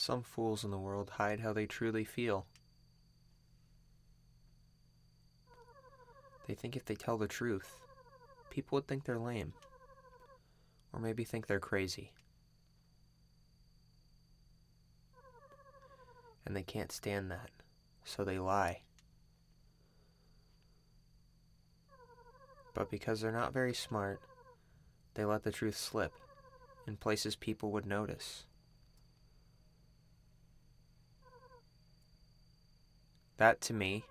Some fools in the world hide how they truly feel. They think if they tell the truth, people would think they're lame. Or maybe think they're crazy. And they can't stand that, so they lie. But because they're not very smart, they let the truth slip in places people would notice. That, to me,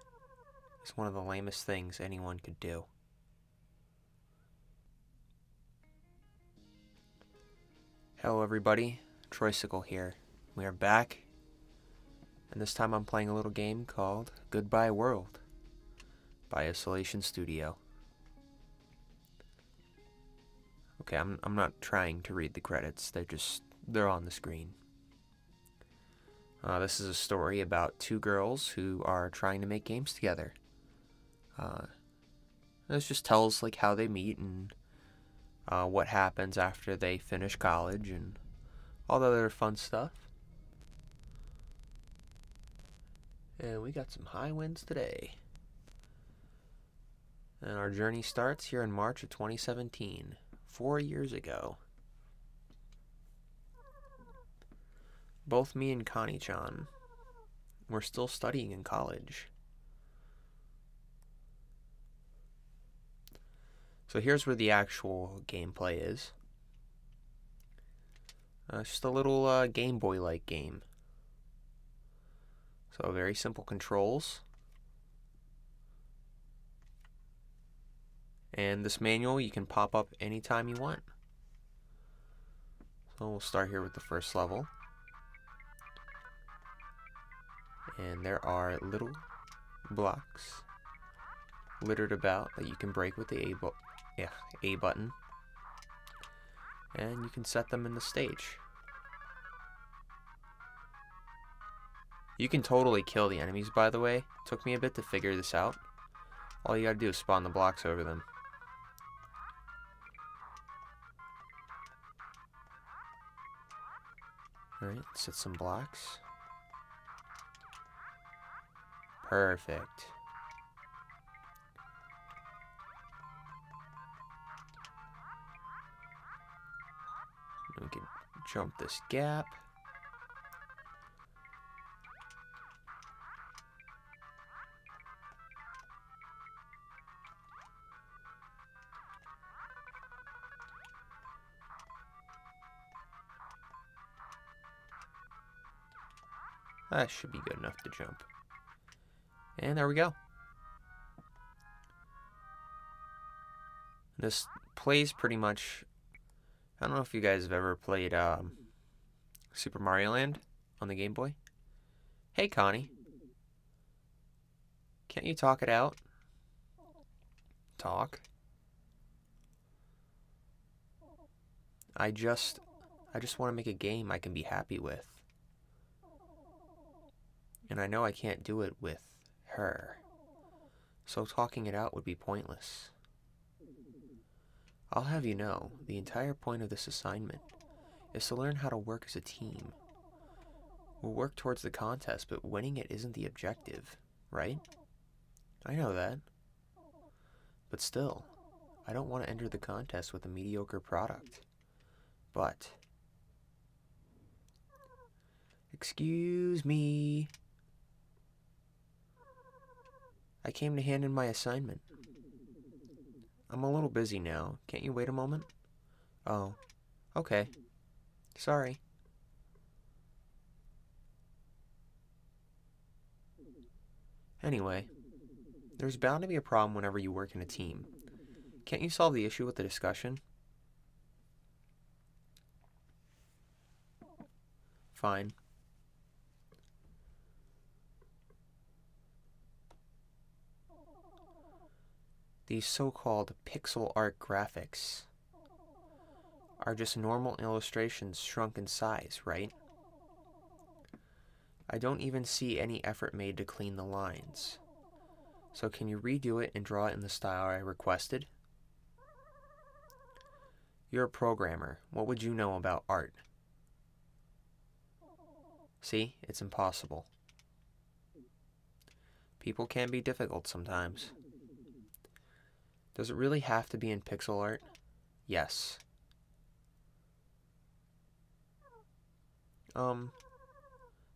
is one of the lamest things anyone could do. Hello everybody, Troysicle here. We are back, and this time I'm playing a little game called Goodbye World by Isolation Studio. Okay, I'm not trying to read the credits, they're on the screen. This is a story about two girls who are trying to make games together. This just tells like how they meet and what happens after they finish college and all the other fun stuff. And we got some high winds today. And our journey starts here in March of 2017, 4 years ago. Both me and Connie-chan were still studying in college. So here's where the actual gameplay is. Just a little Game Boy-like game. So very simple controls. And this manual you can pop up anytime you want. So we'll start here with the first level. And there are little blocks littered about that you can break with the A button. And you can set them in the stage. You can totally kill the enemies, by the way. Took me a bit to figure this out. All you gotta do is spawn the blocks over them. Alright, set some blocks. Perfect. We can jump this gap. That should be good enough to jump. And there we go. This plays pretty much... I don't know if you guys have ever played Super Mario Land on the Game Boy. Hey, Connie. Can't you talk it out? Talk? I just want to make a game I can be happy with. And I know I can't do it with her. So talking it out would be pointless. I'll have you know, the entire point of this assignment is to learn how to work as a team. We'll work towards the contest, but winning it isn't the objective, right? I know that. But still, I don't want to enter the contest with a mediocre product. But... Excuse me. I came to hand in my assignment. I'm a little busy now. Can't you wait a moment? Oh, okay. Sorry. Anyway, there's bound to be a problem whenever you work in a team. Can't you solve the issue with the discussion? Fine. These so-called pixel art graphics are just normal illustrations shrunk in size, right? I don't even see any effort made to clean the lines. So can you redo it and draw it in the style I requested? You're a programmer. What would you know about art? See, it's impossible. People can be difficult sometimes. Does it really have to be in pixel art? Yes.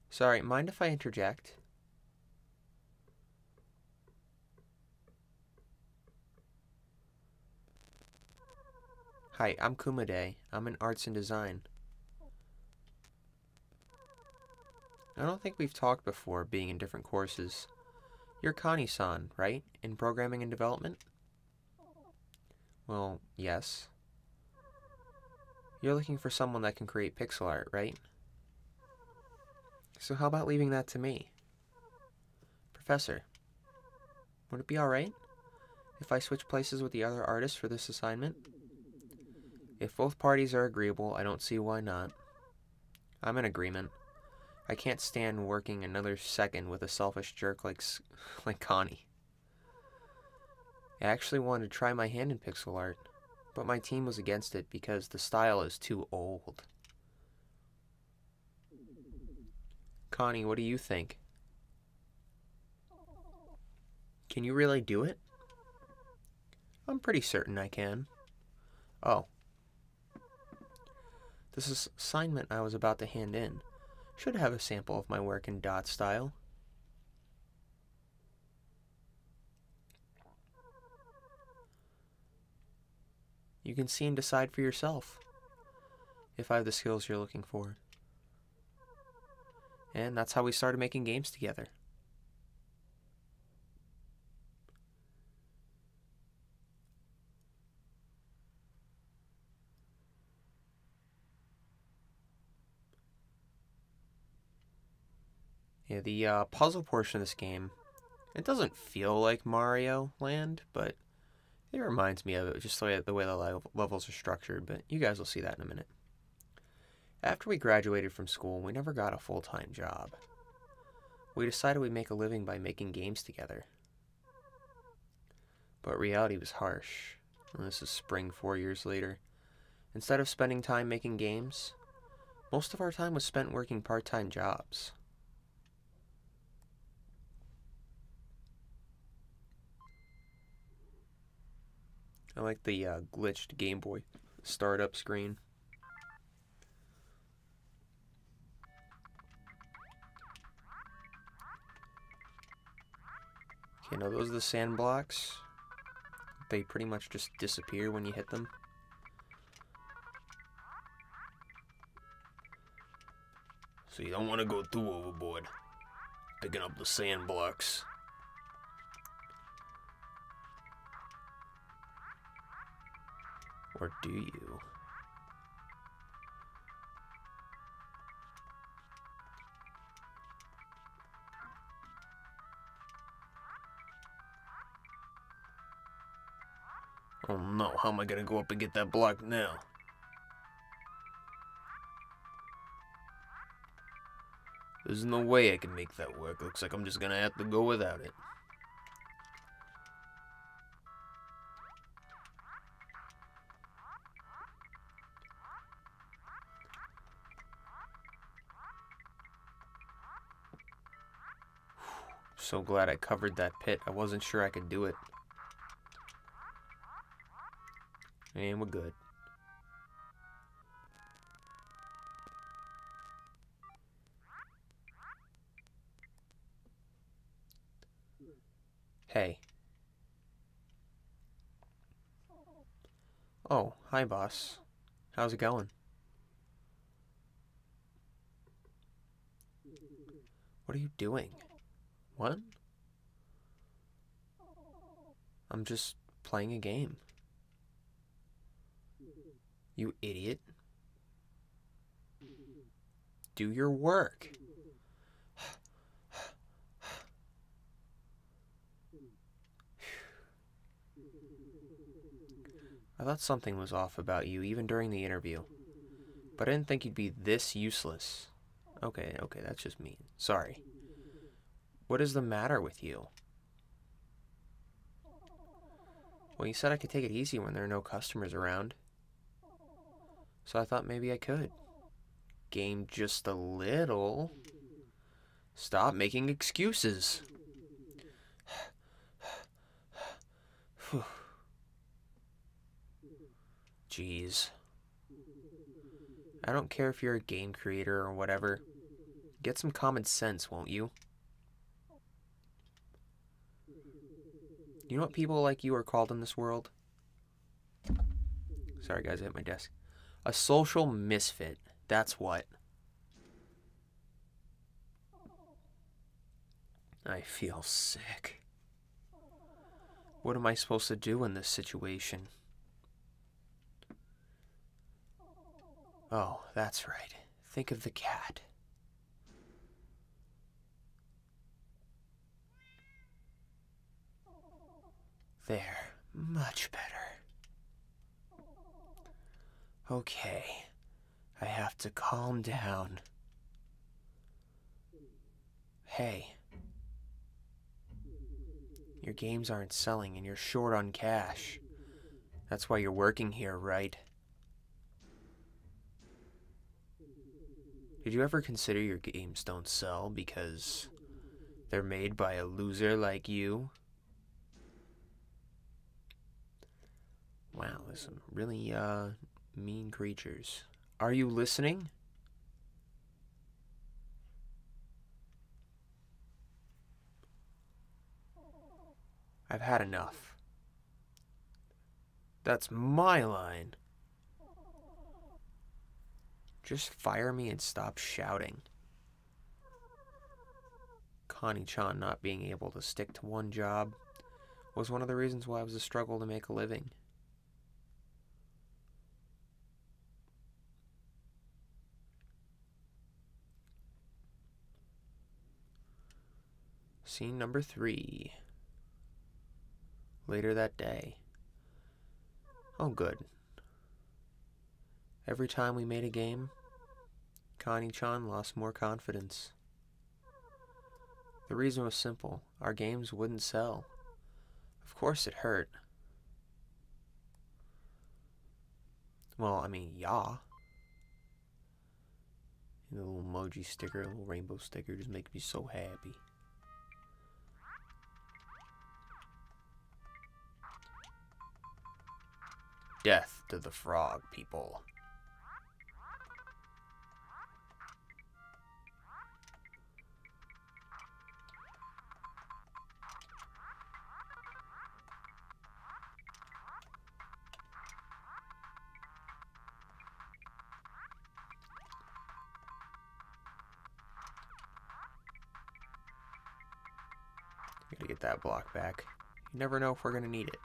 Sorry, mind if I interject? Hi, I'm Kumade. I'm in arts and design. I don't think we've talked before, being in different courses. You're Connie-san, right? In programming and development? Well, yes. You're looking for someone that can create pixel art, right? So how about leaving that to me? Professor, would it be alright if I switch places with the other artists for this assignment? If both parties are agreeable, I don't see why not. I'm in agreement. I can't stand working another second with a selfish jerk like Connie. I actually wanted to try my hand in pixel art, but my team was against it because the style is too old. Connie, what do you think? Can you really do it? I'm pretty certain I can. Oh. This assignment I was about to hand in should have a sample of my work in dot style. You can see and decide for yourself if I have the skills you're looking for. And that's how we started making games together. Yeah, the puzzle portion of this game, it doesn't feel like Mario Land, but it reminds me of it, just the way the levels are structured, but you guys will see that in a minute. After we graduated from school, we never got a full-time job. We decided we'd make a living by making games together. But reality was harsh, and this is spring 4 years later. Instead of spending time making games, most of our time was spent working part-time jobs. I like the glitched Game Boy startup screen. Okay, now those are the sand blocks. They pretty much just disappear when you hit them. So you don't want to go too overboard, picking up the sand blocks. Or do you? Oh no, how am I gonna go up and get that block now? There's no way I can make that work. Looks like I'm just gonna have to go without it. So glad I covered that pit. I wasn't sure I could do it. And we're good. Hey. Oh, hi boss. How's it going? What are you doing? What? I'm just playing a game. You idiot. Do your work. I thought something was off about you, even during the interview. But I didn't think you'd be this useless. Okay, that's just mean. Sorry. What is the matter with you? Well, you said I could take it easy when there are no customers around. So I thought maybe I could. Game just a little. Stop making excuses. Jeez. I don't care if you're a game creator or whatever. Get some common sense, won't you? You know what people like you are called in this world? Sorry guys, I hit my desk. A social misfit. That's what. I feel sick. What am I supposed to do in this situation? Oh, that's right. Think of the cat. There. Much better. Okay. I have to calm down. Hey. Your games aren't selling and you're short on cash. That's why you're working here, right? Did you ever consider your games don't sell because they're made by a loser like you? Wow, there's some really, mean creatures. Are you listening? I've had enough. That's my line. Just fire me and stop shouting. Connie-chan not being able to stick to one job was one of the reasons why it was a struggle to make a living. Scene number 3. Later that day. Oh, good. Every time we made a game, Connie-chan lost more confidence. The reason was simple. Our games wouldn't sell. Of course it hurt. Well, I mean, yeah. The little emoji sticker, little rainbow sticker just makes me so happy. Death to the frog people. Gotta get that block back. You never know if we're gonna need it.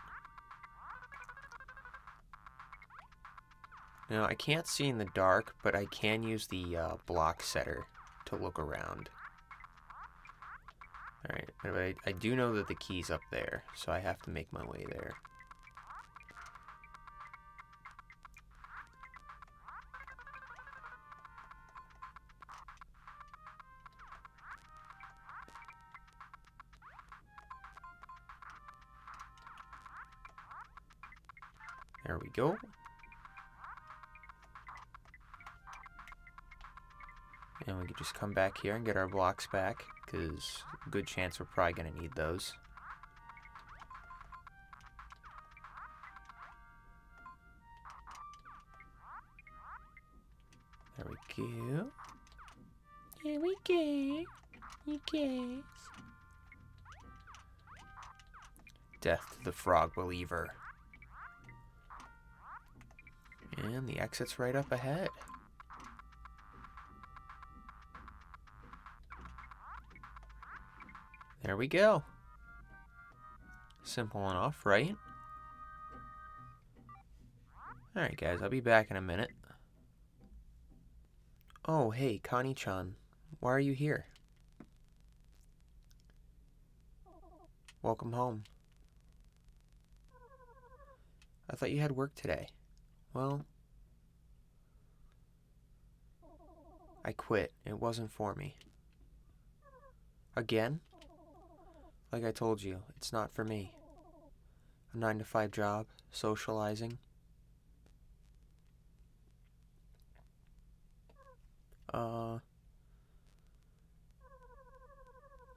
Now, I can't see in the dark, but I can use the block setter to look around. Alright, but I do know that the key's up there, so I have to make my way there. There we go. And we could just come back here and get our blocks back, because good chance we're probably going to need those. There we go. There we go. You guys. Death to the frog believer. And the exit's right up ahead. There we go. Simple enough, right? Alright guys, I'll be back in a minute. Oh, hey, Connie-chan. Why are you here? Welcome home. I thought you had work today. Well, I quit. It wasn't for me. Again? Like I told you, it's not for me. A 9-to-5 job, socializing.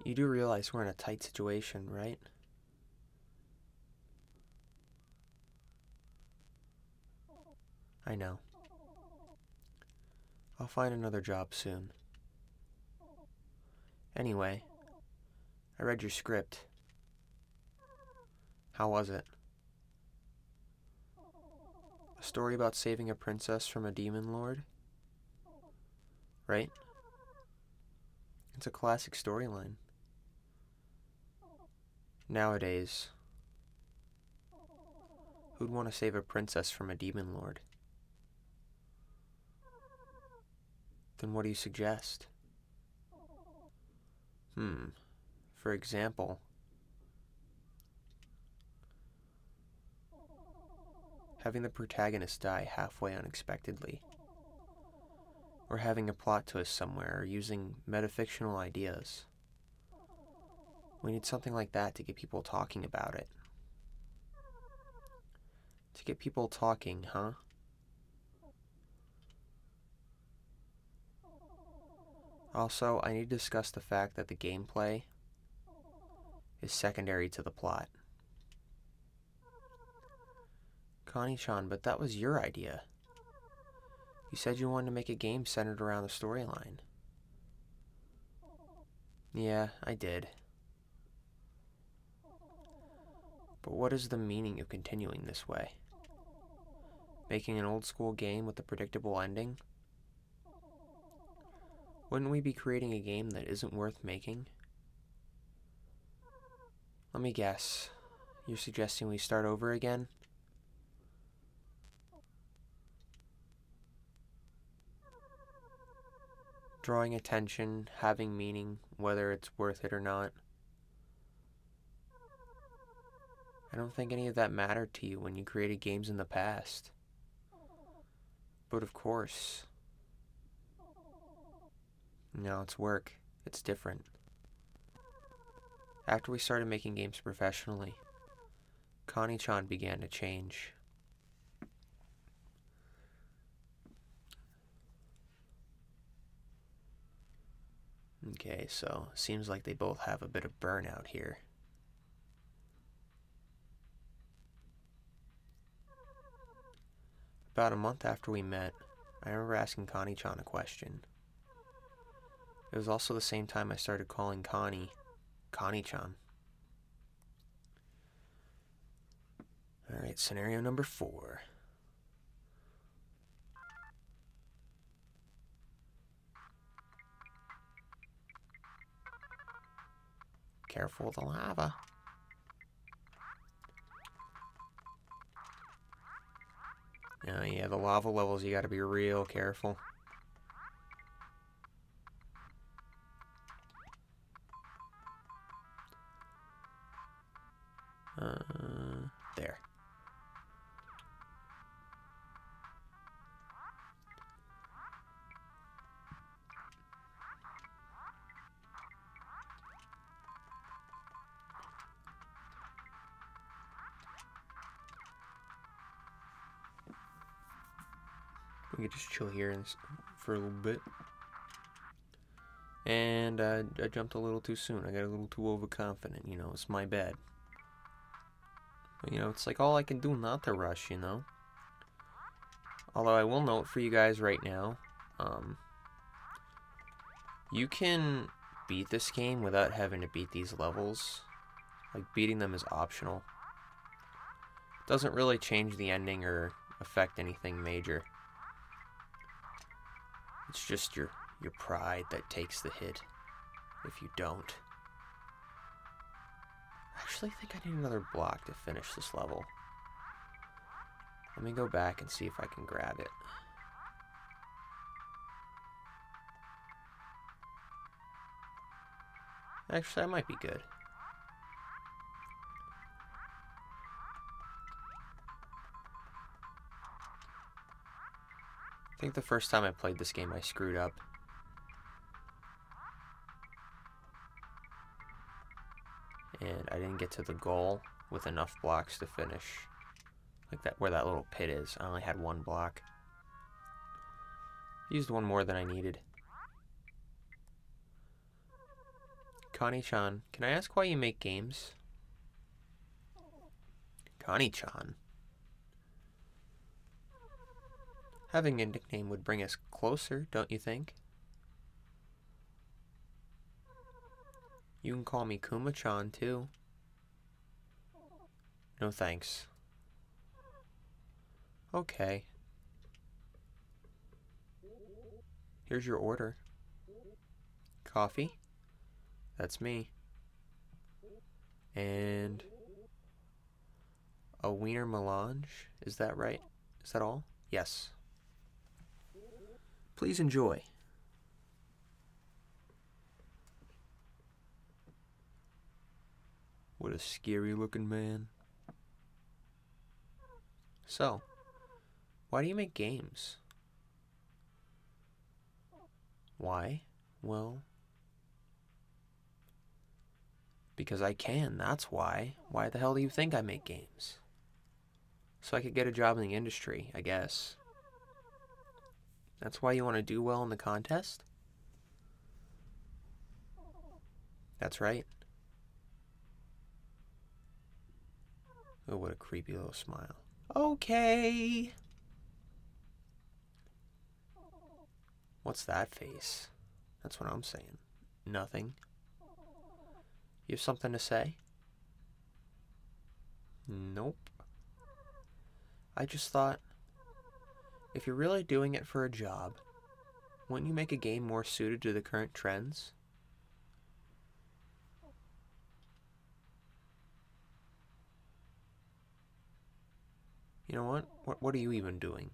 You do realize we're in a tight situation, right? I know. I'll find another job soon. Anyway, I read your script. How was it? A story about saving a princess from a demon lord? Right? It's a classic storyline. Nowadays, who'd want to save a princess from a demon lord? Then what do you suggest? For example, having the protagonist die halfway unexpectedly, or having a plot twist somewhere, or using metafictional ideas. We need something like that to get people talking about it. To get people talking, huh? Also, I need to discuss the fact that the gameplay is secondary to the plot. Connie-chan, but that was your idea. You said you wanted to make a game centered around the storyline. Yeah, I did. But what is the meaning of continuing this way? Making an old school game with a predictable ending? Wouldn't we be creating a game that isn't worth making? Let me guess. You're suggesting we start over again? Drawing attention, having meaning, whether it's worth it or not. I don't think any of that mattered to you when you created games in the past. But of course. No, it's work. It's different. After we started making games professionally, Connie-chan began to change. Okay, so seems like they both have a bit of burnout here. About a month after we met, I remember asking Connie-chan a question. It was also the same time I started calling Connie, Connie-chan. Alright, scenario number 4. Careful with the lava. Oh yeah, the lava levels, you gotta be real careful. There. We could just chill here for a little bit. And I jumped a little too soon. I got a little too overconfident, you know, it's my bad. But, you know, it's like all I can do not to rush, you know. Although I will note for you guys right now, you can beat this game without having to beat these levels. Like, beating them is optional. Doesn't really change the ending or affect anything major. It's just your pride that takes the hit if you don't. I actually think I need another block to finish this level. Let me go back and see if I can grab it. Actually, that might be good. I think the first time I played this game, I screwed up. And I didn't get to the goal with enough blocks to finish. Like that, where that little pit is. I only had one block. Used one more than I needed. Connie-chan, can I ask why you make games? Connie-chan? Having a nickname would bring us closer, don't you think? You can call me Kuma-chan, too. No thanks. Okay. Here's your order. Coffee? That's me. And a wiener melange? Is that right? Is that all? Yes. Please enjoy. What a scary looking man. So, why do you make games? Why? Well, because I can, that's why. Why the hell do you think I make games? So I could get a job in the industry, I guess. That's why you want to do well in the contest? That's right. Oh, what a creepy little smile. Okay. What's that face? That's what I'm saying. Nothing. You have something to say? Nope. I just thought, if you're really doing it for a job, wouldn't you make a game more suited to the current trends? You know what? What are you even doing?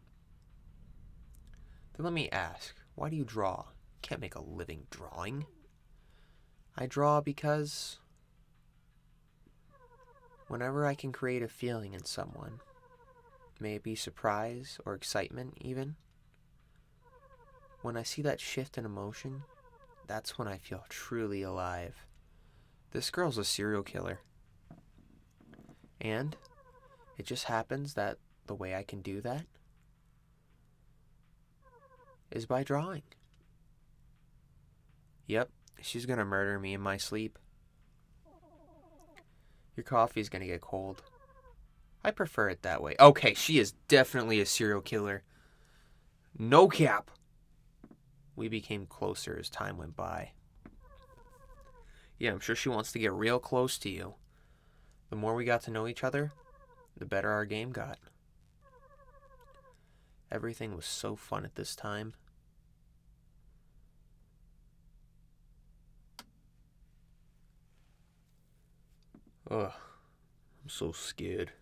Then let me ask, why do you draw? You can't make a living drawing. I draw because whenever I can create a feeling in someone, may it be surprise or excitement even, when I see that shift in emotion, that's when I feel truly alive. This girl's a serial killer. And it just happens that the way I can do that is by drawing. Yep, she's gonna murder me in my sleep. Your coffee's gonna get cold. I prefer it that way. Okay, she is definitely a serial killer. No cap. We became closer as time went by. Yeah, I'm sure she wants to get real close to you. The more we got to know each other, the better our game got. Everything was so fun at this time. Ugh, I'm so scared.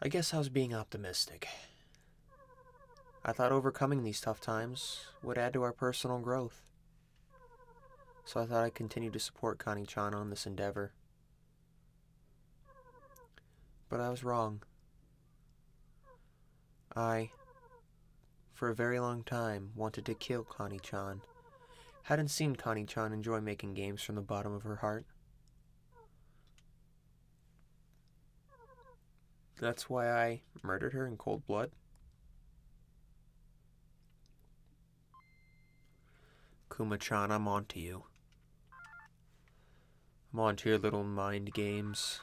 I guess I was being optimistic. I thought overcoming these tough times would add to our personal growth. So I thought I'd continue to support Connie-chan on this endeavor. But I was wrong. I, for a very long time, wanted to kill Connie-chan. Hadn't seen Connie-chan enjoy making games from the bottom of her heart. That's why I murdered her in cold blood. Kuma-chan, I'm on to you. I'm on to your little mind games.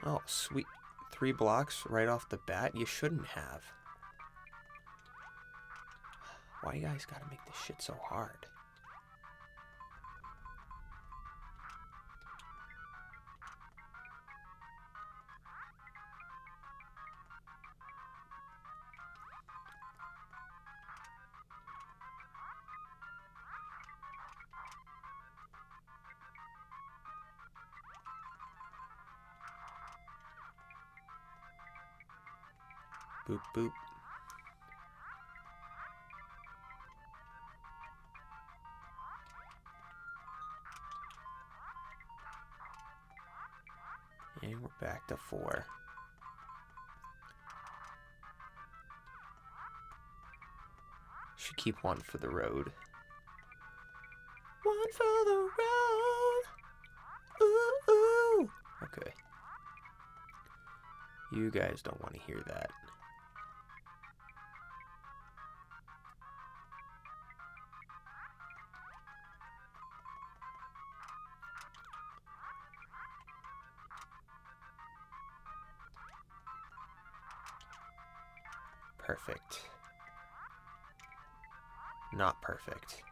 Oh, sweet. 3 blocks right off the bat? You shouldn't have. Why you guys gotta make this shit so hard? Boop, boop. And we're back to 4. Should keep 1 for the road. 1 for the road. Ooh, ooh. Okay. You guys don't want to hear that. Perfect. Not perfect.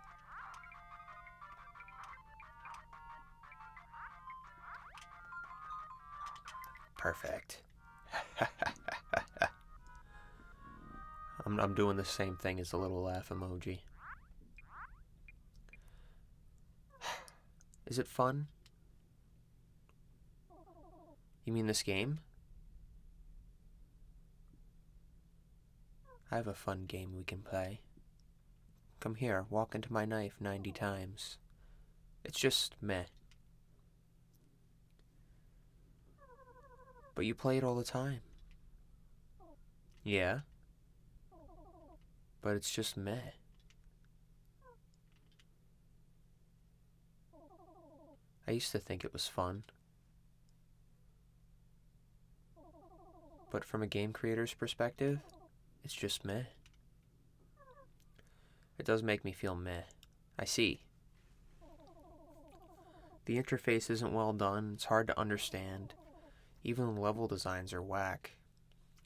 Perfect. I'm doing the same thing as the little laugh emoji. Is it fun? You mean this game? I have a fun game we can play. Come here, walk into my knife 90 times. It's just meh. But you play it all the time. Yeah? But it's just meh. I used to think it was fun. But from a game creator's perspective, it's just meh. It does make me feel meh. I see. The interface isn't well done, it's hard to understand. Even the level designs are whack.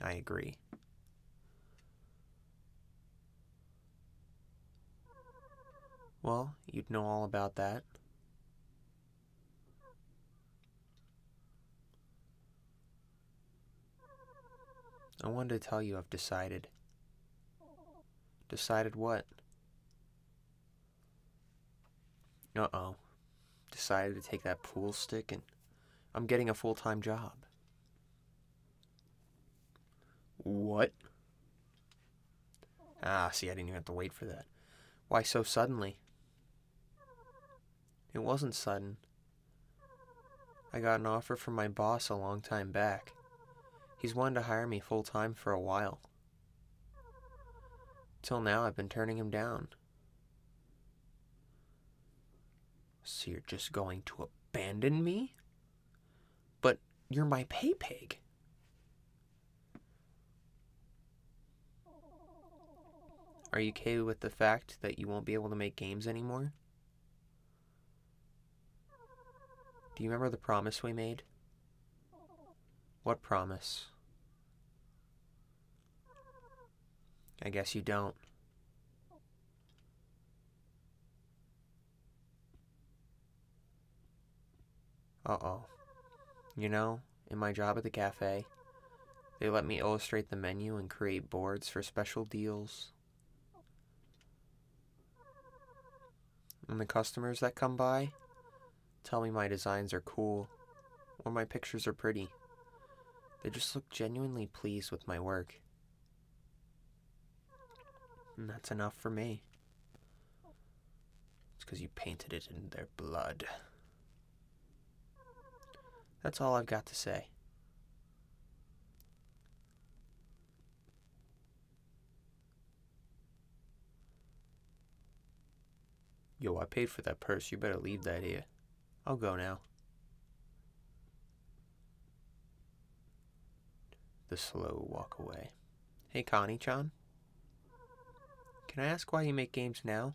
I agree. Well, you'd know all about that. I wanted to tell you I've decided. Decided what? Uh-oh. Decided to take that pool stick and I'm getting a full-time job. What? Ah, see, I didn't even have to wait for that. Why so suddenly? It wasn't sudden. I got an offer from my boss a long time back. He's wanted to hire me full-time for a while. Till now, I've been turning him down. So you're just going to abandon me? But you're my pay pig. Are you okay with the fact that you won't be able to make games anymore? Do you remember the promise we made? What promise? I guess you don't. Uh-oh. You know, in my job at the cafe, they let me illustrate the menu and create boards for special deals. And the customers that come by tell me my designs are cool or my pictures are pretty. They just look genuinely pleased with my work. And that's enough for me. It's because you painted it in their blood. That's all I've got to say. Yo, I paid for that purse. You better leave that here. I'll go now. The slow walk away. Hey, Connie-chan. Can I ask why you make games now?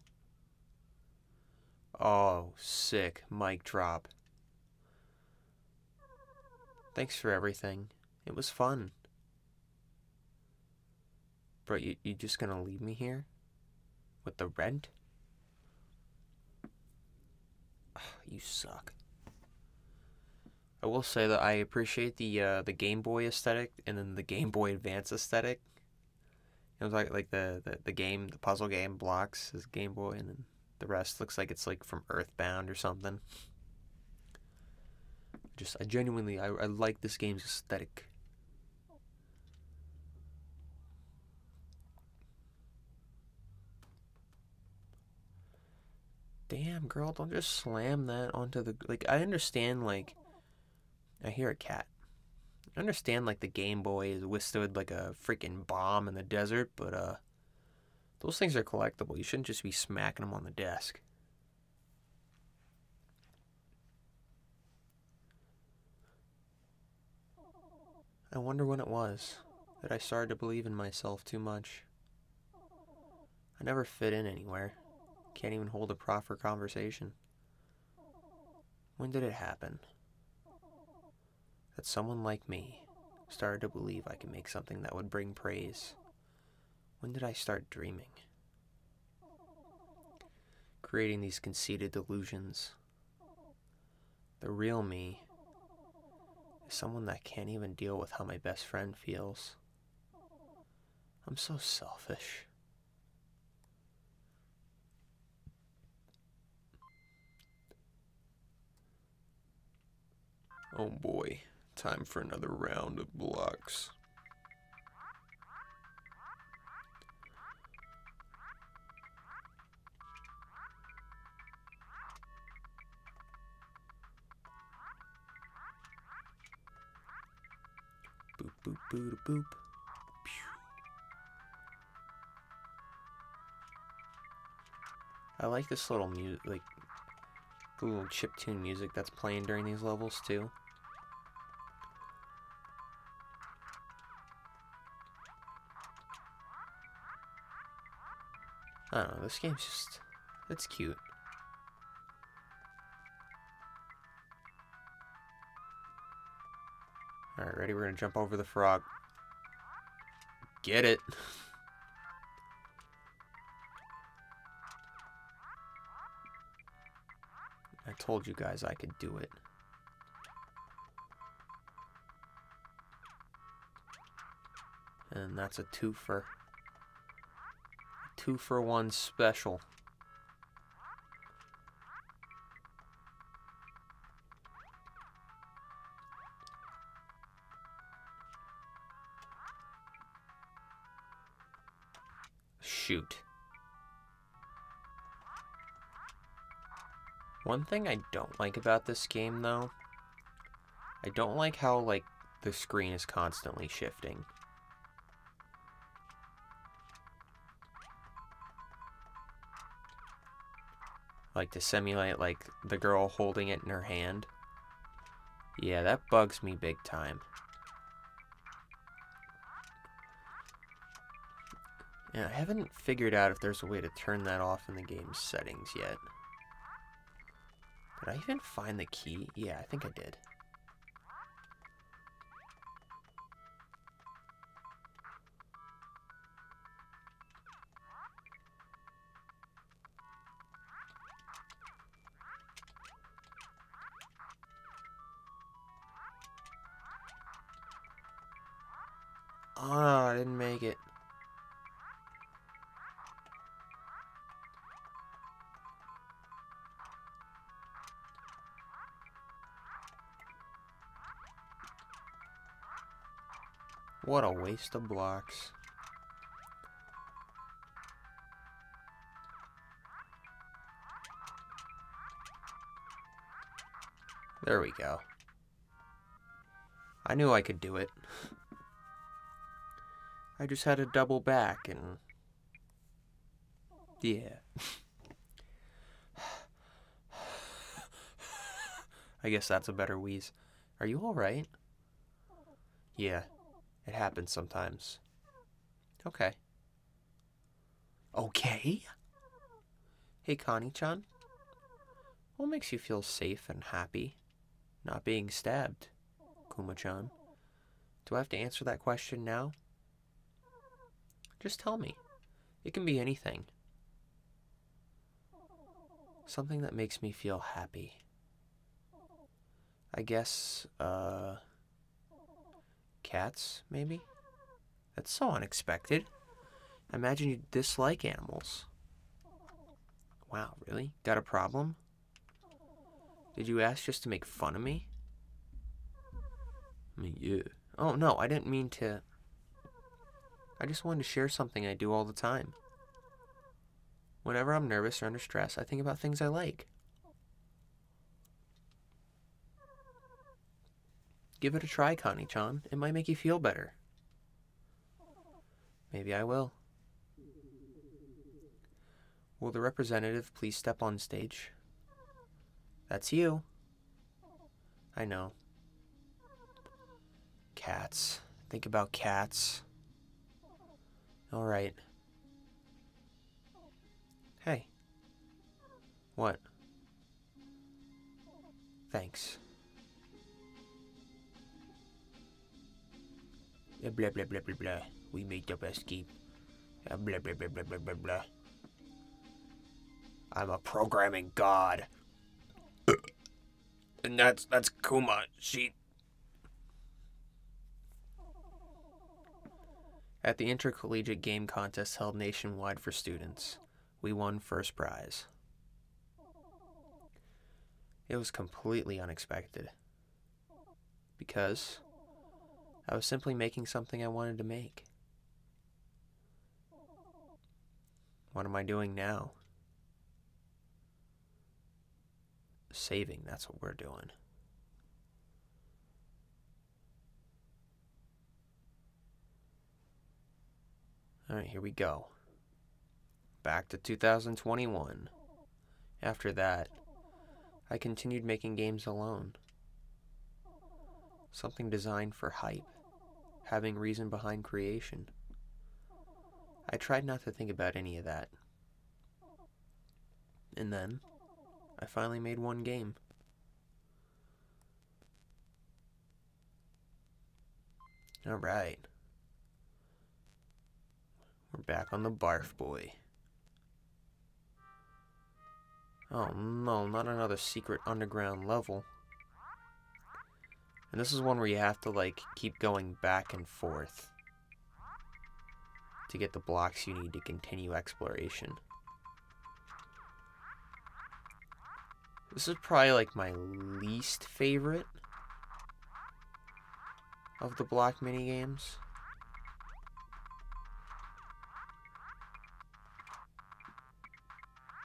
Oh, sick. Mic drop. Thanks for everything. It was fun. Bro, you just gonna leave me here? With the rent? You suck. I will say that I appreciate the Game Boy aesthetic and then the Game Boy Advance aesthetic. It was like the puzzle game blocks is Game Boy, and then the rest looks like it's like from Earthbound or something. I genuinely I like this game's aesthetic. Damn, girl, don't just slam that onto the... Like, I understand, like... I hear a cat. I understand, like, the Game Boy is withstood like a freaking bomb in the desert, but, those things are collectible. You shouldn't just be smacking them on the desk. I wonder when it was that I started to believe in myself too much. I never fit in anywhere. Can't even hold a proper conversation. When did it happen? That someone like me started to believe I could make something that would bring praise. When did I start dreaming? Creating these conceited delusions. The real me is someone that can't even deal with how my best friend feels. I'm so selfish. Oh boy, time for another round of blocks. Boop, boop, boop, boop. Pew. I like this little music, like the little chiptune music that's playing during these levels too. I don't know, this game's just, it's cute. Alright, ready? We're gonna jump over the frog. Get it! I told you guys I could do it. And that's a twofer. A 2-for-1 special. Shoot. One thing I don't like about this game, though, I don't like how, like, the screen is constantly shifting. Like, to simulate, like, the girl holding it in her hand. Yeah, that bugs me big time. And I haven't figured out if there's a way to turn that off in the game's settings yet. Did I even find the key? Yeah, I think I did. Oh, I didn't make it. What a waste of blocks. There we go. I knew I could do it. I just had to double back and... yeah. I guess that's a better wheeze. Are you alright? Yeah, it happens sometimes. Okay. Okay? Hey, Connie-chan. What makes you feel safe and happy? Not being stabbed, Kuma-chan. Do I have to answer that question now? Just tell me. It can be anything. Something that makes me feel happy. I guess, cats, maybe? That's so unexpected. I imagine you dislike animals. Wow, really? Got a problem? Did you ask just to make fun of me? I mean, yeah. Oh, no, I didn't mean to... I just wanted to share something I do all the time. Whenever I'm nervous or under stress, I think about things I like. Give it a try, Connie-chan. It might make you feel better. Maybe I will. Will the representative please step on stage? That's you. I know. Cats. Think about cats. Alright. Hey. What? Thanks. Blah blah blah blah blah. We made the best game. Blah, blah, blah, blah, blah, blah, blah. I'm a programming god. And that's Kuma. She... At the intercollegiate game contest held nationwide for students, we won first prize. It was completely unexpected. Because I was simply making something I wanted to make. What am I doing now? Saving, that's what we're doing. Alright, here we go. Back to 2021. After that, I continued making games alone. Something designed for hype, having reason behind creation. I tried not to think about any of that. And then, I finally made one game. Alright. We're back on the Barf Boy. Oh no, not another secret underground level. And this is one where you have to, like, keep going back and forth to get the blocks you need to continue exploration. This is probably, like, my least favorite of the block minigames.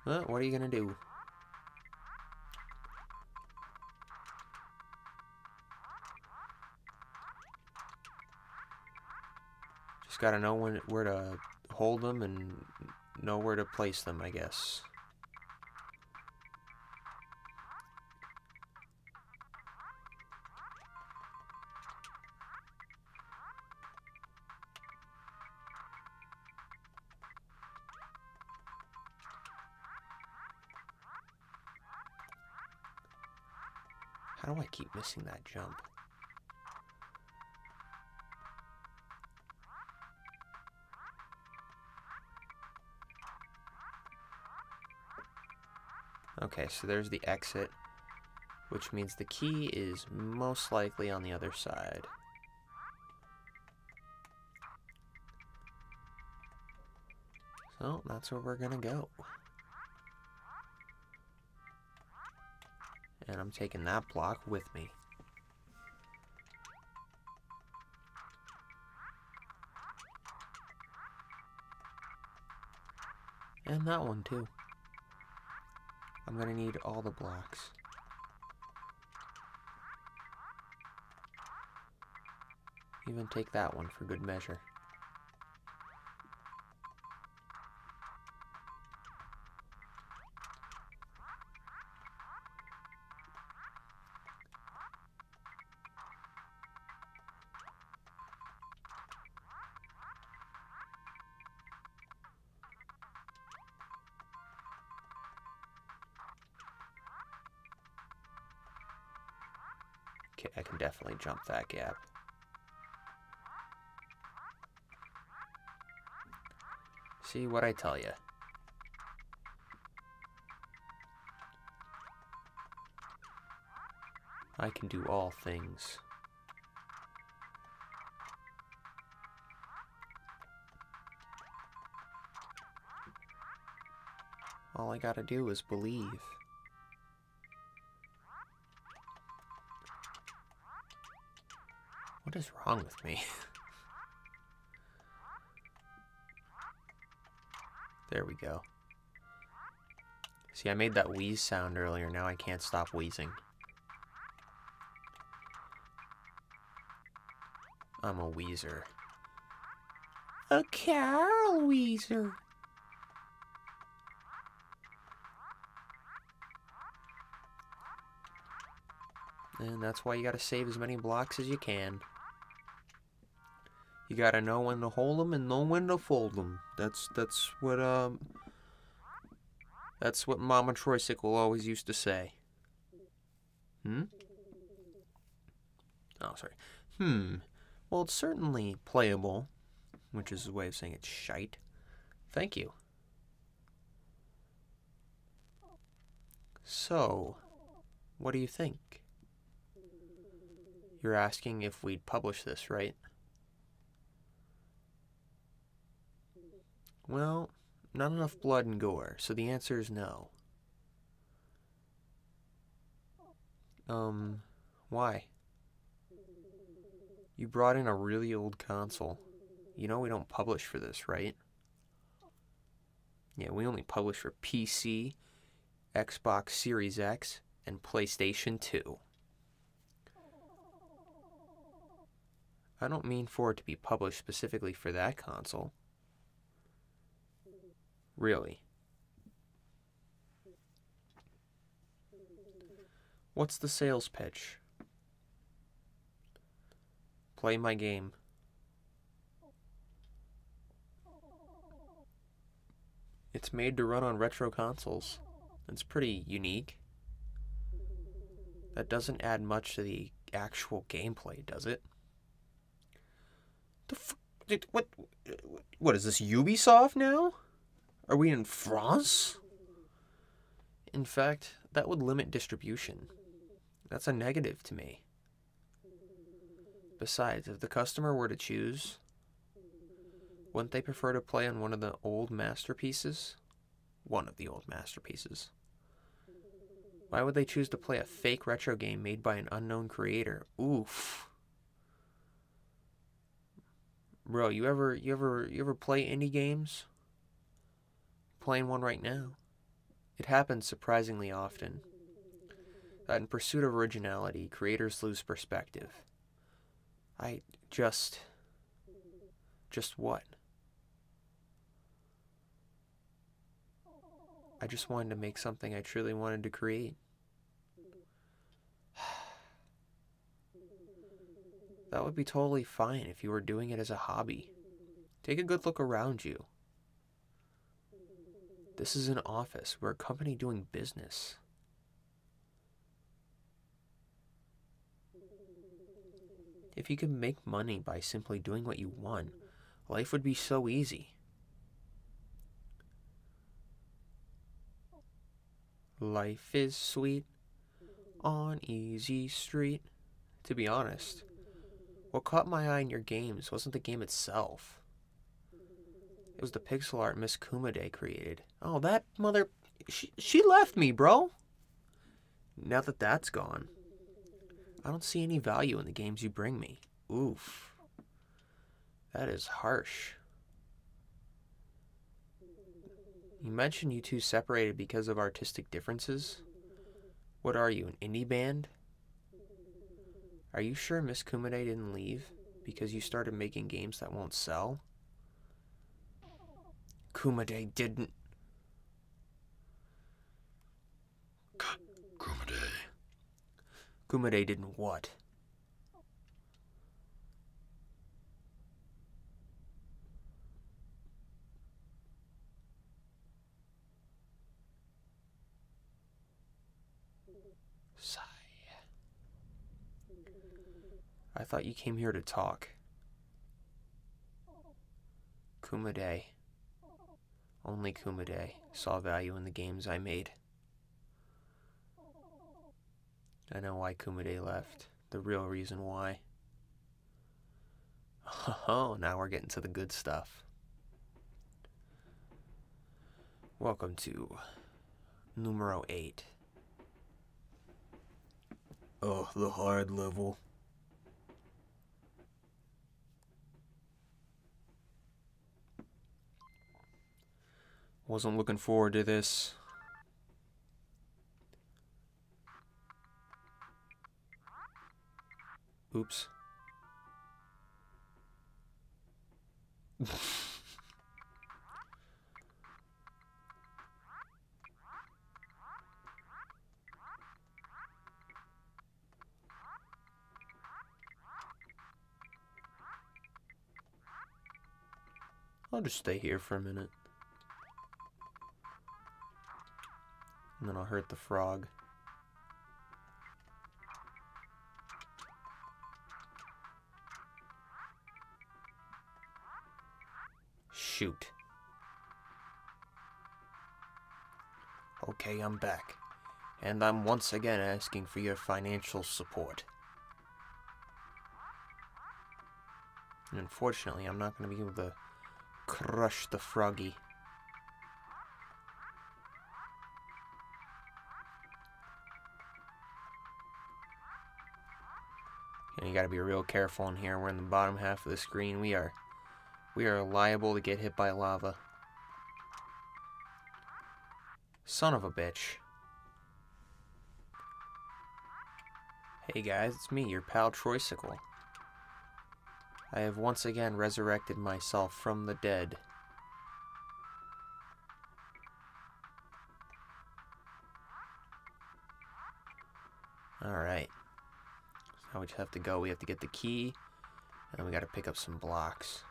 Well, what are you gonna do? Just gotta know where to hold them and know where to place them, I guess. How do I keep missing that jump? Okay, so there's the exit, which means the key is most likely on the other side. So, that's where we're gonna go. And I'm taking that block with me. And that one too. I'm gonna need all the blocks. Even take that one for good measure. Okay, I can definitely jump that gap. See what I tell you. I can do all things. All I gotta do is believe. What is wrong with me? There we go. See, I made that wheeze sound earlier. Now I can't stop wheezing. I'm a wheezer. A Carol Wheezer. And that's why you gotta save as many blocks as you can. You gotta know when to hold them and know when to fold them. That's what Mama Troysicle always used to say. Oh, sorry. Well, it's certainly playable, which is a way of saying it's shite. Thank you. So, what do you think? You're asking if we'd publish this, right? Well, not enough blood and gore, so the answer is no. Why? You brought in a really old console. You know we don't publish for this, right? Yeah, we only publish for PC, Xbox Series X, and PlayStation 2. I don't mean for it to be published specifically for that console. Really. What's the sales pitch? Play my game. It's made to run on retro consoles. It's pretty unique. That doesn't add much to the actual gameplay, does it? What is this, Ubisoft now? Are we in France? In fact, that would limit distribution. That's a negative to me. Besides, if the customer were to choose, wouldn't they prefer to play on one of the old masterpieces? One of the old masterpieces. Why would they choose to play a fake retro game made by an unknown creator? Oof. Bro, you ever play indie games? Playing one right now. It happens surprisingly often. That in pursuit of originality, creators lose perspective. Just what? I just wanted to make something I truly wanted to create. That would be totally fine if you were doing it as a hobby. Take a good look around you. This is an office. We're a company doing business. If you could make money by simply doing what you want, life would be so easy. Life is sweet on easy street. To be honest, what caught my eye in your games wasn't the game itself. It was the pixel art Miss Kumade created. Oh, that mother... She left me, bro! Now that that's gone, I don't see any value in the games you bring me. Oof. That is harsh. You mentioned you two separated because of artistic differences? What are you, an indie band? Are you sure Miss Kumade didn't leave because you started making games that won't sell? Kumade didn't... Kumade didn't what? Sigh. I thought you came here to talk. Kumade, only Kumade, saw value in the games I made. I know why Kumade left. The real reason why. Oh, now we're getting to the good stuff. Welcome to numero 8. Oh, the hard level. Wasn't looking forward to this. Oops. I'll just stay here for a minute. And then I'll hurt the frog. Shoot. Okay, I'm back. And I'm once again asking for your financial support. And unfortunately, I'm not going to be able to crush the froggy. And you gotta be real careful in here. We're in the bottom half of the screen. We are liable to get hit by lava. Son of a bitch. Hey guys, it's me, your pal Troysicle. I have once again resurrected myself from the dead. Alright. Now we just have to go. We have to get the key, and then we gotta pick up some blocks.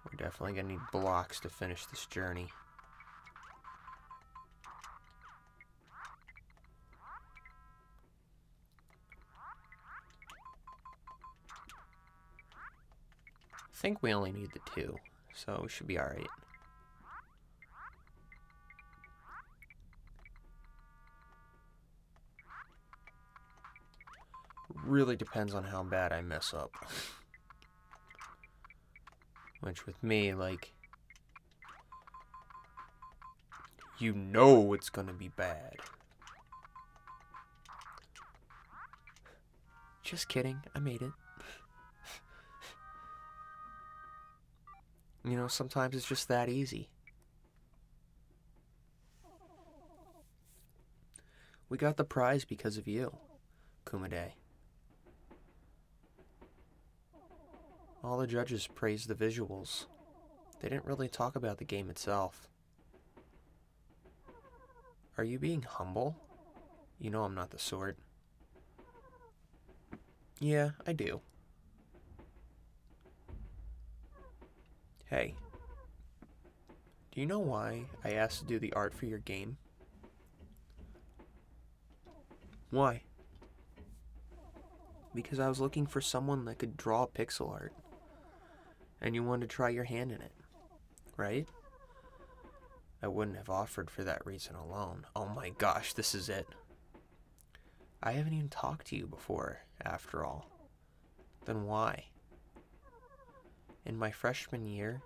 We're definitely gonna need blocks to finish this journey. I think we only need the 2, so we should be alright. Really depends on how bad I mess up. Which with me, like, you know it's gonna be bad. Just kidding, I made it. You know, sometimes it's just that easy. We got the prize because of you, Kumade. All the judges praised the visuals. They didn't really talk about the game itself. Are you being humble? You know I'm not the sort. Yeah, I do. Hey, do you know why I asked to do the art for your game? Why? Because I was looking for someone that could draw pixel art. And you wanted to try your hand in it, right? I wouldn't have offered for that reason alone. Oh my gosh, this is it. I haven't even talked to you before, after all. Then why? In my freshman year,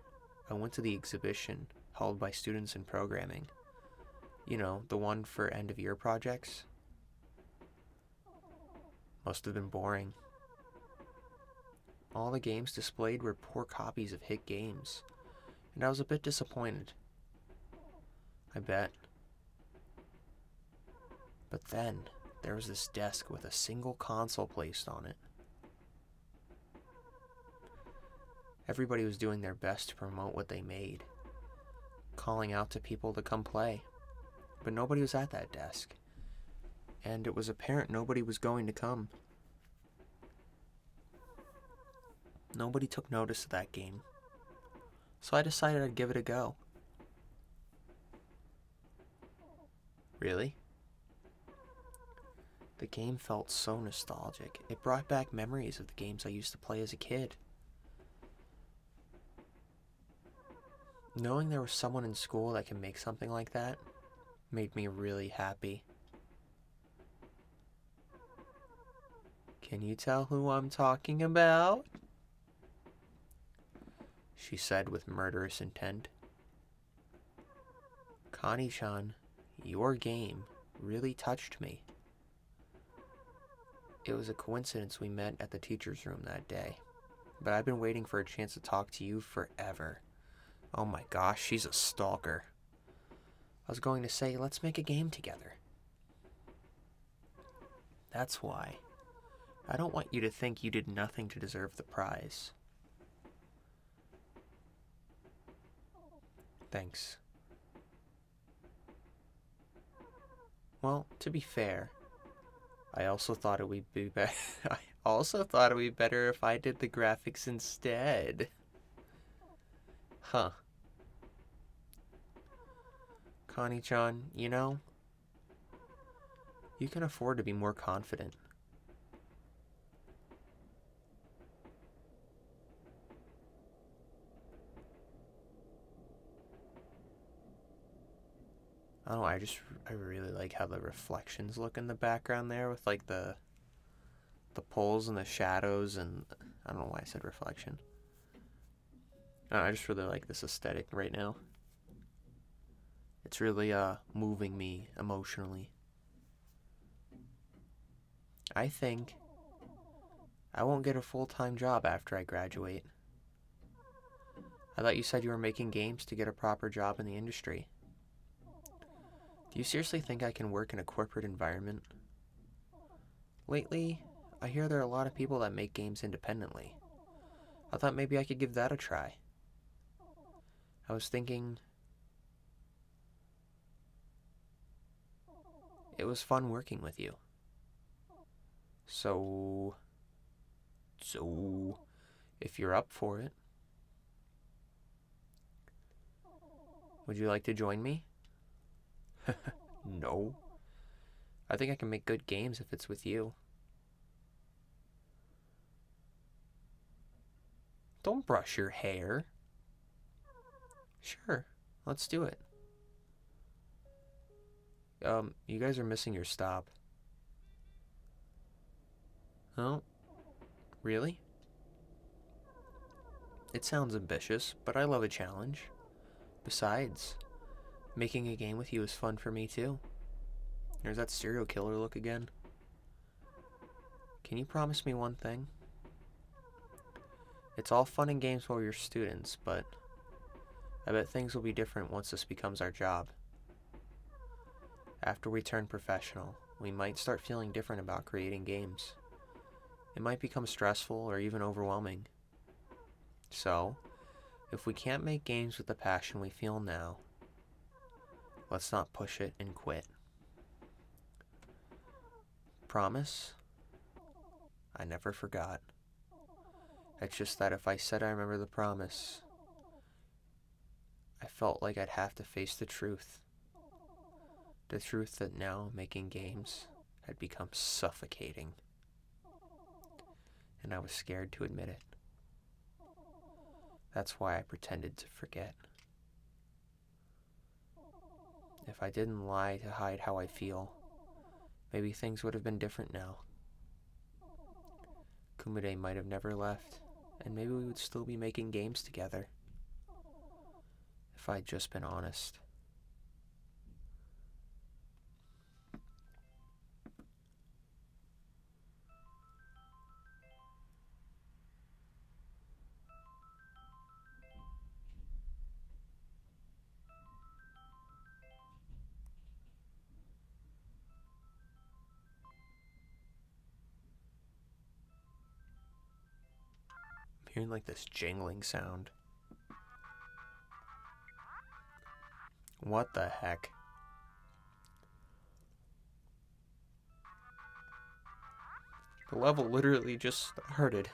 I went to the exhibition held by students in programming. You know, the one for end-of-year projects. Must have been boring. All the games displayed were poor copies of hit games, and I was a bit disappointed. I bet. But then, there was this desk with a single console placed on it. Everybody was doing their best to promote what they made, calling out to people to come play, but nobody was at that desk, and it was apparent nobody was going to come. Nobody took notice of that game, so I decided I'd give it a go. Really? The game felt so nostalgic. It brought back memories of the games I used to play as a kid. Knowing there was someone in school that could make something like that made me really happy. Can you tell who I'm talking about? She said with murderous intent. Connie-chan, your game really touched me. It was a coincidence we met at the teacher's room that day, but I've been waiting for a chance to talk to you forever. Oh my gosh, she's a stalker. I was going to say, let's make a game together. That's why. I don't want you to think you did nothing to deserve the prize. Thanks. Well, to be fair, I also thought it would be I also thought it would be better if I did the graphics instead. Huh. Connie-chan, you know, you can afford to be more confident. I don't know, I really like how the reflections look in the background there with like the poles and the shadows, and I don't know why I said reflection. I just really like this aesthetic right now. It's really moving me emotionally. I think I won't get a full-time job after I graduate. I thought you said you were making games to get a proper job in the industry. Do you seriously think I can work in a corporate environment? Lately, I hear there are a lot of people that make games independently. I thought maybe I could give that a try. I was thinking it was fun working with you. So, if you're up for it, would you like to join me? No. I think I can make good games if it's with you. Don't brush your hair. Sure, let's do it. You guys are missing your stop. Oh, really? It sounds ambitious, but I love a challenge. Besides, making a game with you is fun for me too. There's that serial killer look again. Can you promise me one thing? It's all fun and games while you're students, but I bet things will be different once this becomes our job. After we turn professional, we might start feeling different about creating games. It might become stressful or even overwhelming. So, if we can't make games with the passion we feel now, let's not push it and quit. Promise? I never forgot. It's just that if I said I remember the promise, I felt like I'd have to face the truth. The truth that now making games had become suffocating. And I was scared to admit it. That's why I pretended to forget. If I didn't lie to hide how I feel, maybe things would have been different now. Kumide might have never left, and maybe we would still be making games together. If I'd just been honest. I'm hearing like this jingling sound. What the heck? The level literally just started.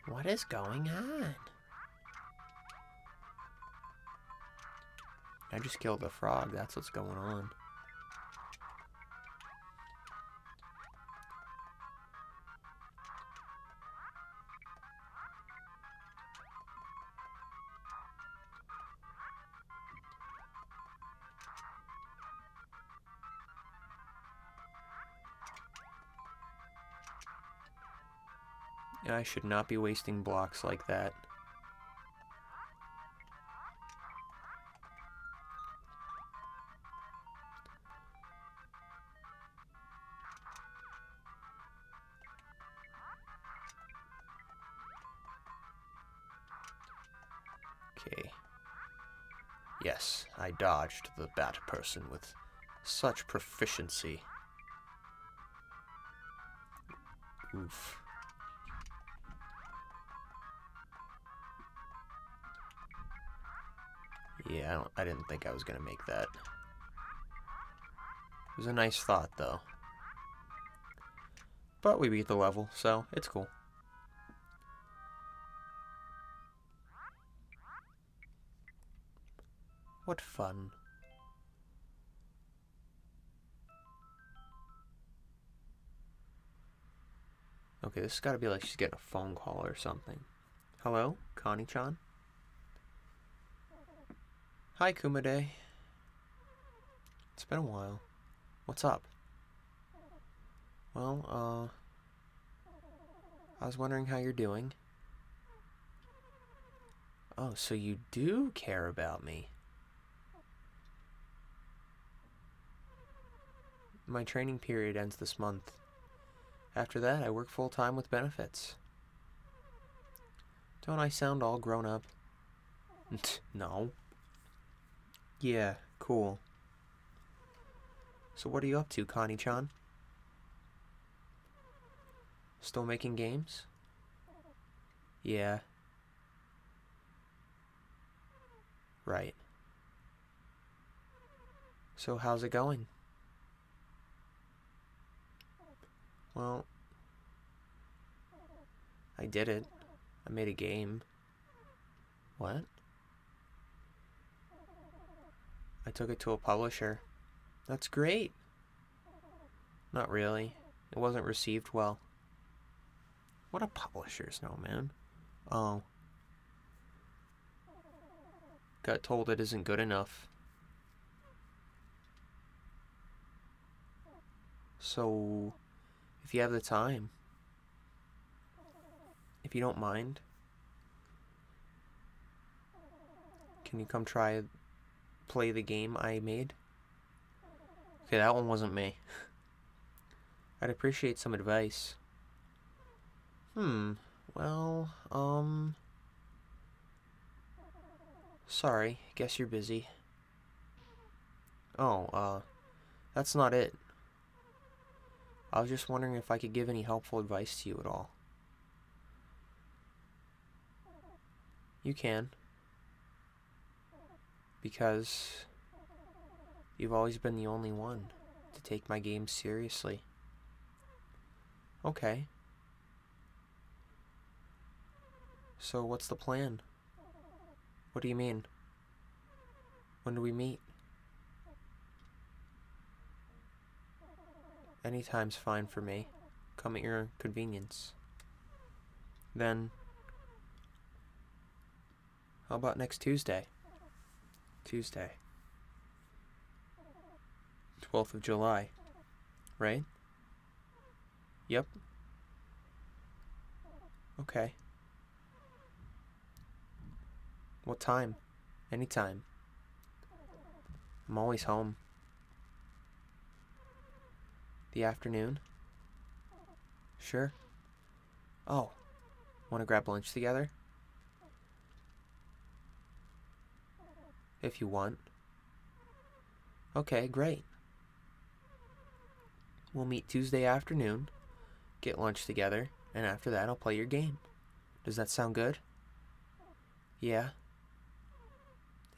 What is going on? I just killed a frog, that's what's going on. I should not be wasting blocks like that. Okay. Yes, I dodged the bat person with such proficiency. Oof. Yeah, I didn't think I was gonna make that. It was a nice thought, though. But we beat the level, so it's cool. What fun. Okay, this has got to be like she's getting a phone call or something. Hello, Connie-chan? Hi, Kumade. It's been a while. What's up? Well, I was wondering how you're doing. Oh, so you do care about me. My training period ends this month. After that, I work full-time with benefits. Don't I sound all grown up? No. Yeah, cool. So what are you up to, Connie-chan? Still making games? Yeah. Right. So how's it going? Well, I did it. I made a game. What? I took it to a publisher. That's great. Not really. It wasn't received well. What do publishers know, man? Oh. Got told it isn't good enough. So, if you have the time, if you don't mind, can you come play the game I made? Okay, that one wasn't me. I'd appreciate some advice. Well, sorry, guess you're busy. Oh, that's not it. I was just wondering if I could give any helpful advice to you at all. You can. Because you've always been the only one to take my games seriously. Okay. So what's the plan? What do you mean? When do we meet? Anytime's fine for me. Come at your convenience. Then, how about next Tuesday? Tuesday. 12th of July. Right? Yep. Okay. What time? Anytime. I'm always home. The afternoon? Sure. Oh, want to grab lunch together? If you want. Okay, great. We'll meet Tuesday afternoon, get lunch together, and after that I'll play your game. Does that sound good? Yeah.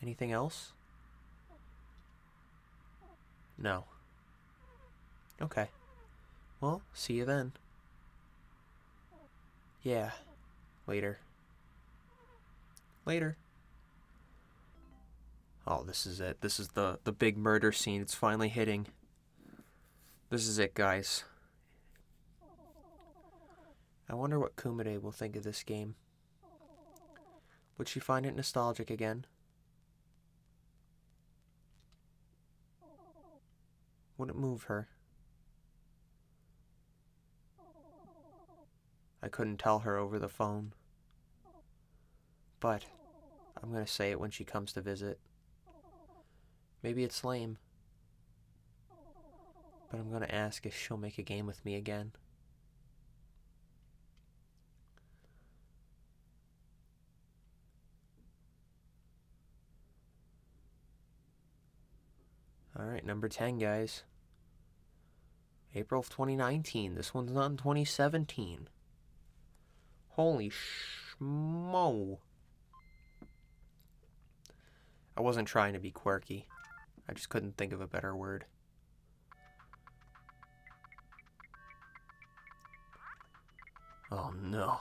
Anything else? No. Okay. Well, see you then. Yeah. Later. Later. Oh, this is it. This is the big murder scene. It's finally hitting. This is it, guys. I wonder what Kumade will think of this game. Would she find it nostalgic again? Would it move her? I couldn't tell her over the phone. But I'm gonna say it when she comes to visit. Maybe it's lame. But I'm gonna ask if she'll make a game with me again. Alright, number 10, guys. April of 2019. This one's not in 2017. Holy schmo. I wasn't trying to be quirky. I just couldn't think of a better word. Oh no.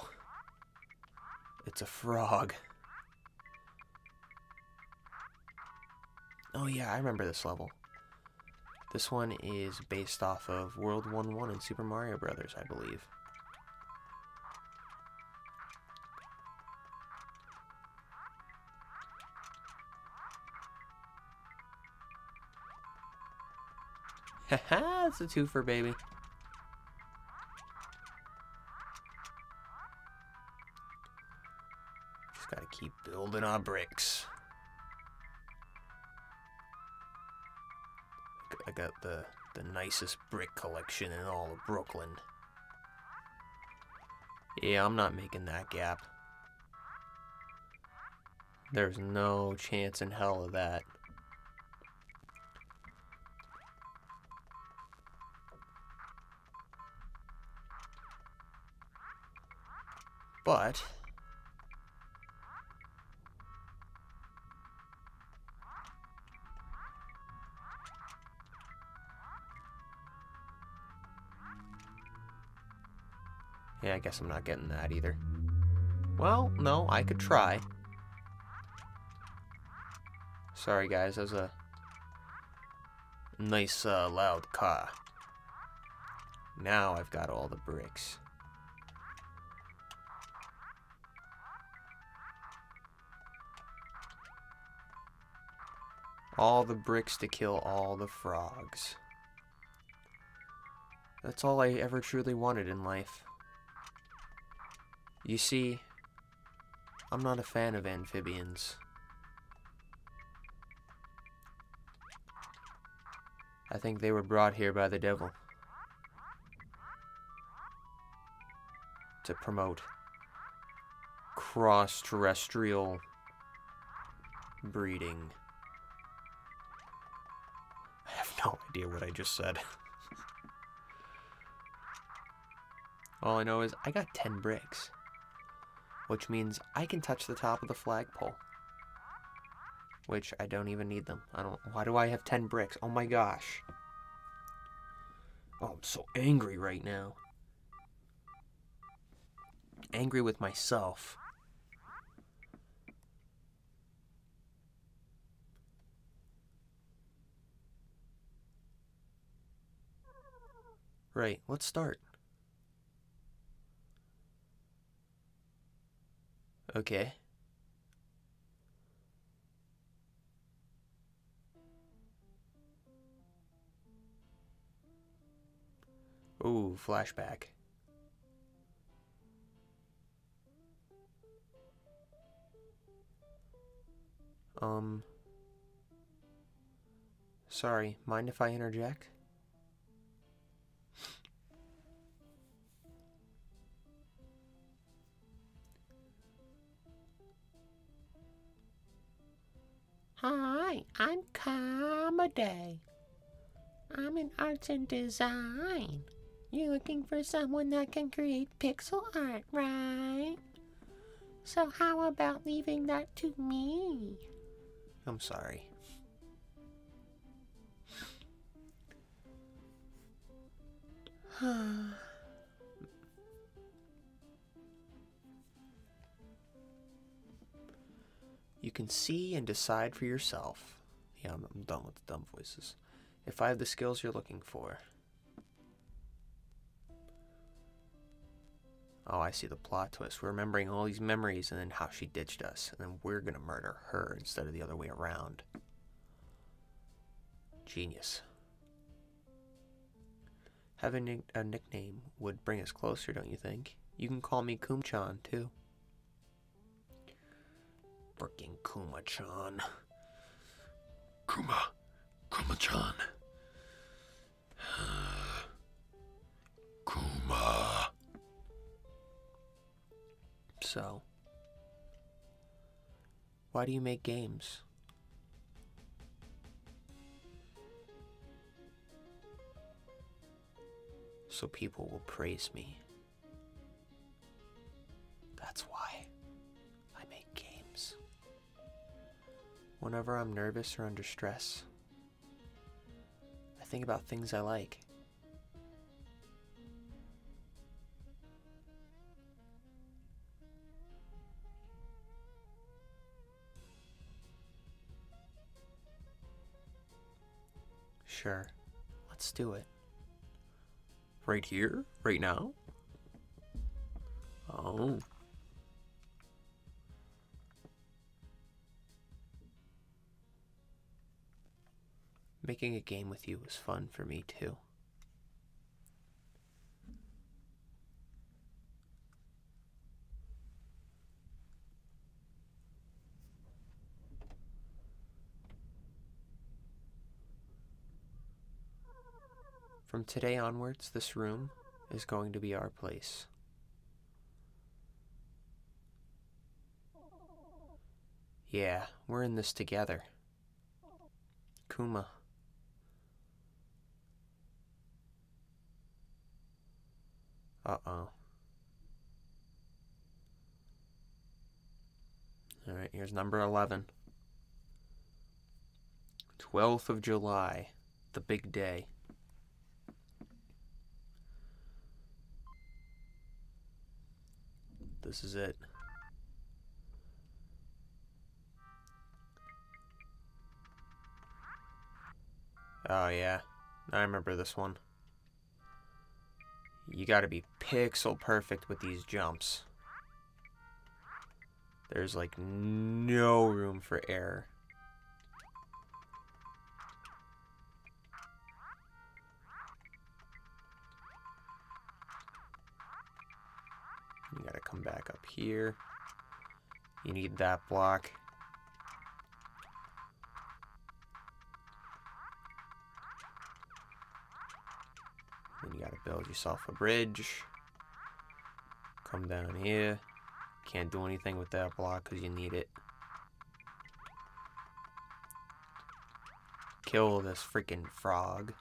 It's a frog. Oh yeah, I remember this level. This one is based off of World 1-1 in Super Mario Brothers, I believe. Haha, that's a twofer, baby. Just gotta keep building our bricks. I got the nicest brick collection in all of Brooklyn. Yeah, I'm not making that gap. There's no chance in hell of that. But yeah, I guess I'm not getting that either. Well, no, I could try. Sorry, guys, that was a nice, loud car. Now I've got all the bricks. All the bricks to kill all the frogs. That's all I ever truly wanted in life. You see, I'm not a fan of amphibians. I think they were brought here by the devil to promote cross-terrestrial breeding. I have no idea what I just said. All I know is I got 10 bricks, which means I can touch the top of the flagpole. Which I don't even need them. Why do I have 10 bricks? Oh my gosh. Oh, I'm so angry right now. Angry with myself. Right, let's start. Okay. Ooh, flashback. Sorry, mind if I interject? Hi, I'm Comedy. I'm in arts and design. You're looking for someone that can create pixel art, right? So how about leaving that to me? I'm sorry. You can see and decide for yourself. Yeah, I'm done with the dumb voices. If I have the skills you're looking for. Oh, I see the plot twist. We're remembering all these memories and then how she ditched us. And then we're gonna murder her instead of the other way around. Genius. Having a nickname would bring us closer, don't you think? You can call me Kumchan, too. Frickin' Kuma-chan. Kuma-chan. Kuma. So, why do you make games? So people will praise me. That's why I make games. Whenever I'm nervous or under stress, I think about things I like. Sure, let's do it. Right here? Right now? Oh. Making a game with you was fun for me too. From today onwards, this room is going to be our place. Yeah, we're in this together. Kuma. Uh-oh. Alright, here's number 11. 12th of July. The big day. This is it. Oh yeah, I remember this one. You gotta be pixel perfect with these jumps. There's like no room for error. You gotta come back up here. You need that block. Then you gotta build yourself a bridge. Come down here. Can't do anything with that block because you need it. Kill this freaking frog.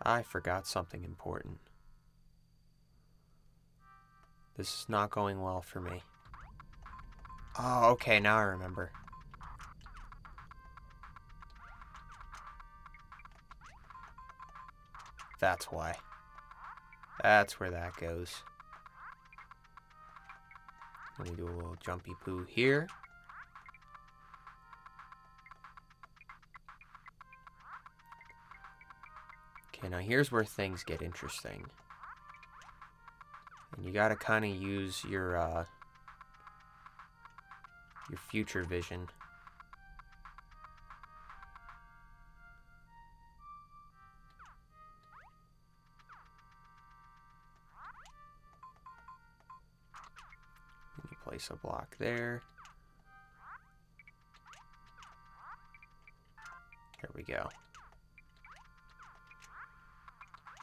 I forgot something important. This is not going well for me. Oh, okay, now I remember. That's why. That's where that goes. Let me do a little jumpy poo here. Okay, now here's where things get interesting. And you gotta kind of use your future vision. You place a block there. There we go.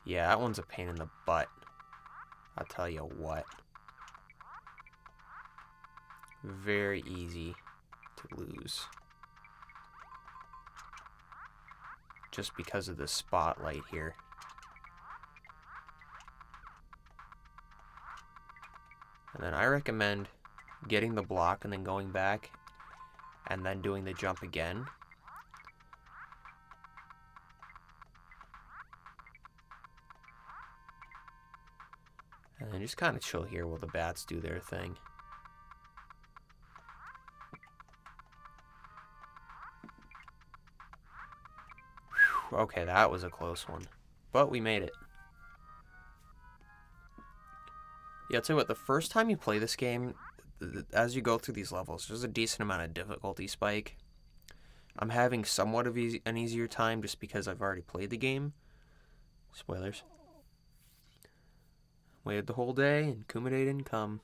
Yeah, that one's a pain in the butt. I'll tell you what. Very easy to lose. Just because of the spotlight here. And then I recommend getting the block and then going back and then doing the jump again. And then just kind of chill here while the bats do their thing. Whew, okay, that was a close one. But we made it. Yeah, I'll tell you what, the first time you play this game, as you go through these levels, there's a decent amount of difficulty spike. I'm having somewhat of an easier time just because I've already played the game. Spoilers. Waited the whole day, and Kumade didn't come.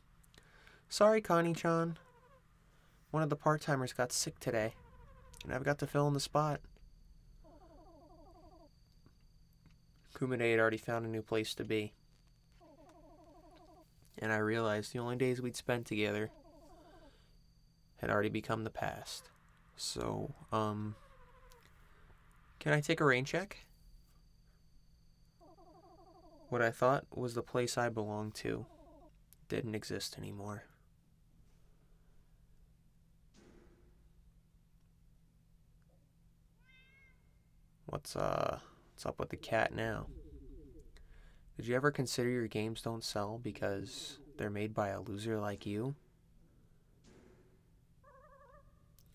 Sorry, Connie-chan. One of the part-timers got sick today, and I've got to fill in the spot. Kumade had already found a new place to be. And I realized the only days we'd spent together had already become the past. So, can I take a rain check? What I thought was the place I belonged to didn't exist anymore. What's up with the cat now? Did you ever consider your games don't sell because they're made by a loser like you?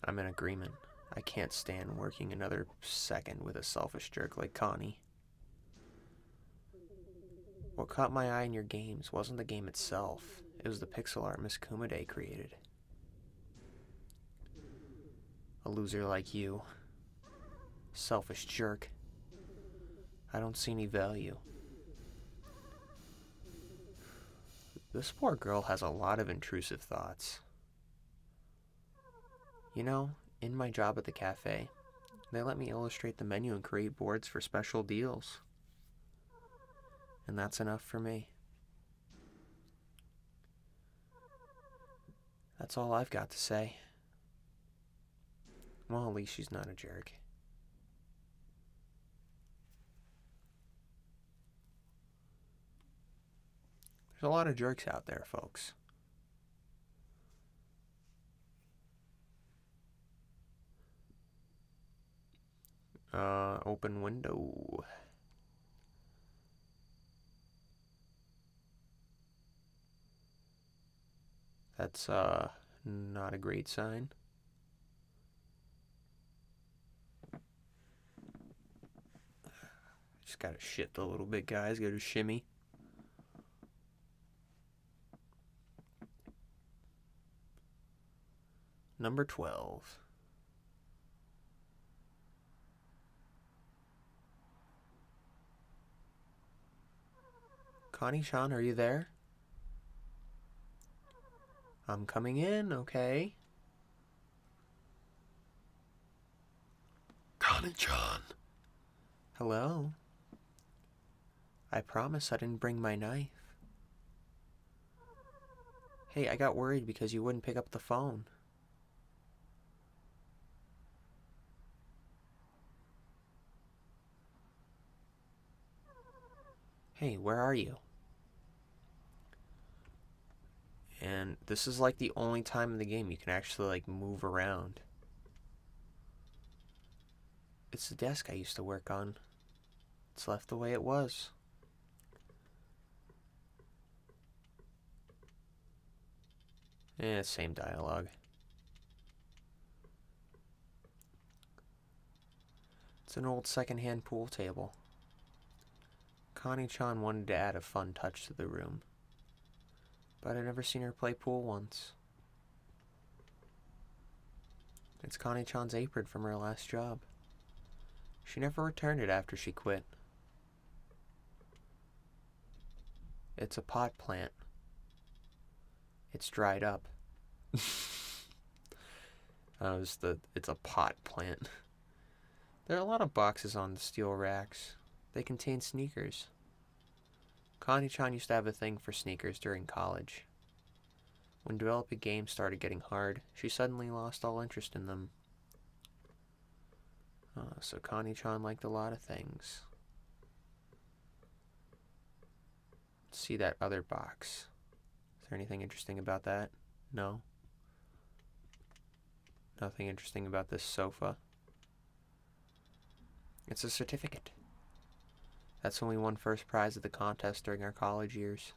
I'm in agreement. I can't stand working another second with a selfish jerk like Connie. What caught my eye in your games wasn't the game itself. It was the pixel art Miss Kumade created. A loser like you. Selfish jerk. I don't see any value. This poor girl has a lot of intrusive thoughts. You know, in my job at the cafe, they let me illustrate the menu and create boards for special deals. And that's enough for me. That's all I've got to say. Well, at least she's not a jerk. There's a lot of jerks out there, folks. Open window. That's, not a great sign. Just gotta shift a little bit, guys. Go to shimmy. Number 12. Connie-chan, are you there? I'm coming in, okay? Connie-chan. Hello? I promise I didn't bring my knife. Hey, I got worried because you wouldn't pick up the phone. Hey, where are you? And this is like the only time in the game you can actually like move around. It's the desk I used to work on. It's left the way it was. Eh, same dialogue. It's an old second-hand pool table. Connie-chan wanted to add a fun touch to the room, but I'd never seen her play pool once. It's Connie-chan's apron from her last job. She never returned it after she quit. It's a pot plant. It's dried up. It's a pot plant. There are a lot of boxes on the steel racks. They contain sneakers. Connie-chan used to have a thing for sneakers during college. When developing games started getting hard, she suddenly lost all interest in them. So Connie-chan liked a lot of things. Let's see that other box. Is there anything interesting about that? No? Nothing interesting about this sofa? It's a certificate. That's when we won first prize at the contest during our college years.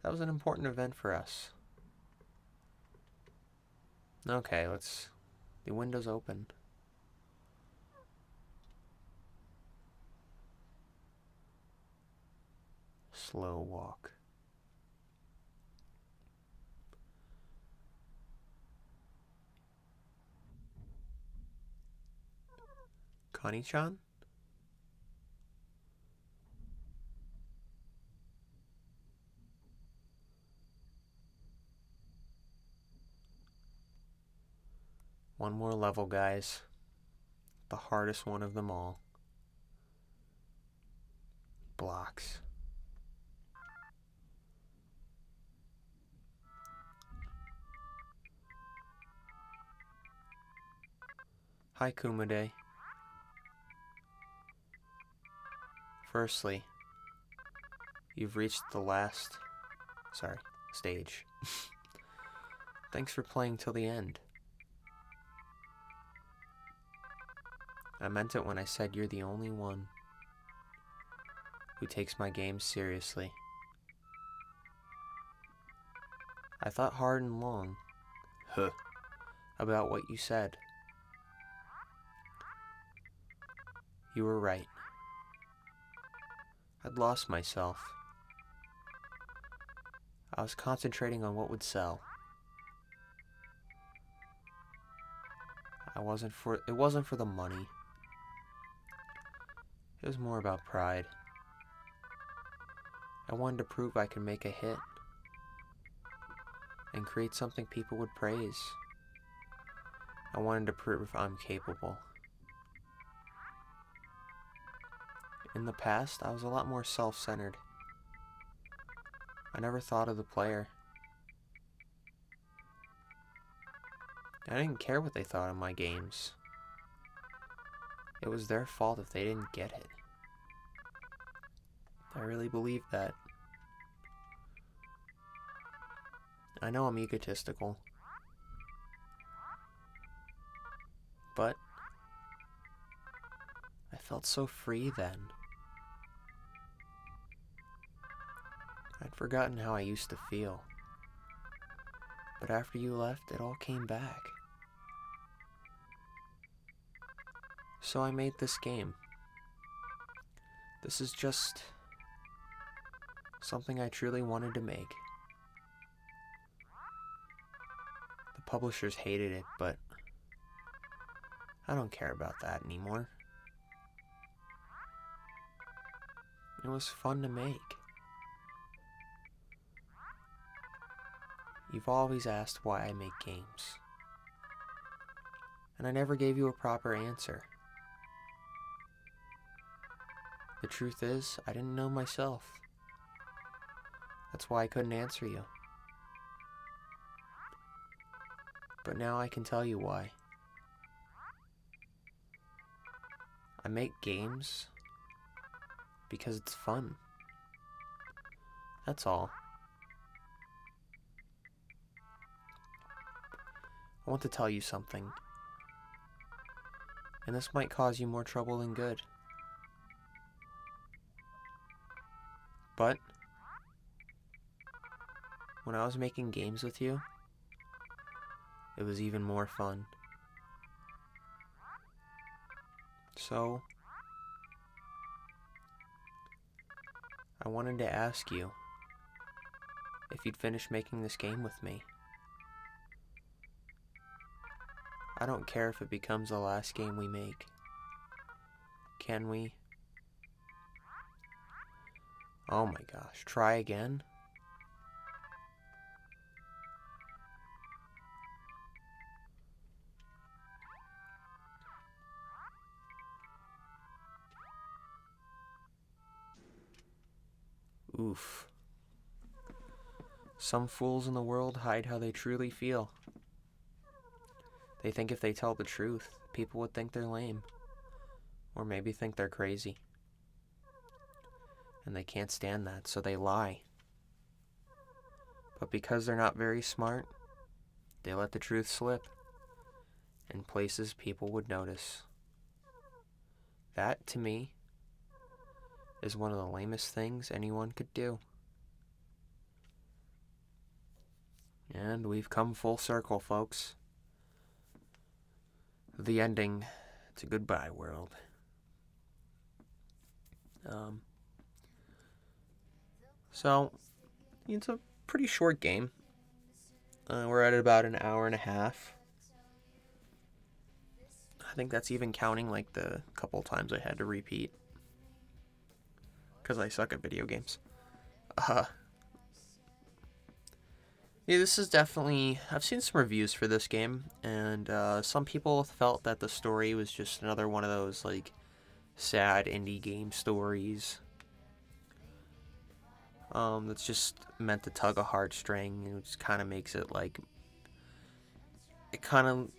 That was an important event for us. Okay, the window's open. Slow walk. Connie-chan? One more level, guys. The hardest one of them all. Blocks. Hi, Kumade. Firstly, you've reached the last... stage. Thanks for playing till the end. I meant it when I said you're the only one who takes my games seriously. I thought hard and long, about what you said. You were right. I'd lost myself. I was concentrating on what would sell. It wasn't for the money. It was more about pride. I wanted to prove I could make a hit and create something people would praise. I wanted to prove I'm capable. In the past, I was a lot more self-centered. I never thought of the player. I didn't care what they thought of my games. It was their fault if they didn't get it. I really believed that. I know I'm egotistical. But I felt so free then. I'd forgotten how I used to feel. But after you left, it all came back. So I made this game. This is just something I truly wanted to make. The publishers hated it, but I don't care about that anymore. It was fun to make. You've always asked why I make games. And I never gave you a proper answer. The truth is, I didn't know myself. That's why I couldn't answer you. But now I can tell you why. I make games because it's fun. That's all. I want to tell you something. And this might cause you more trouble than good. But when I was making games with you, it was even more fun. So I wanted to ask you if you'd finish making this game with me. I don't care if it becomes the last game we make. Can we? Oh my gosh, try again? Oof. Some fools in the world hide how they truly feel. They think if they tell the truth, people would think they're lame. Or maybe think they're crazy. And they can't stand that, so they lie. But because they're not very smart, they let the truth slip in places people would notice. That, to me, is one of the lamest things anyone could do. And we've come full circle, folks. The ending to Goodbye World. So, it's a pretty short game. We're at about an hour and a half. I think that's even counting like the couple times I had to repeat. Because I suck at video games. Yeah, this is definitely... I've seen some reviews for this game, and some people felt that the story was just another one of those, like, sad indie game stories. That's just meant to tug a heartstring, and it just kind of makes it, like... It kind of...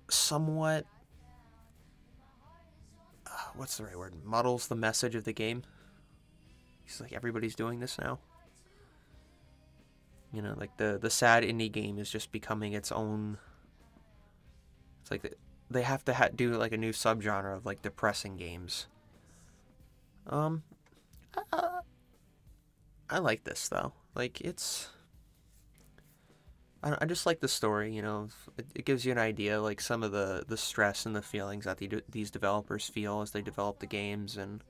somewhat... what's the right word? Muddles the message of the game. It's like, everybody's doing this now. You know, like the sad indie game is just becoming its own. It's like they have to do like a new subgenre of like depressing games. I like this though. Like it's. I just like the story. You know, it gives you an idea like some of the stress and the feelings that these developers feel as they develop the games, and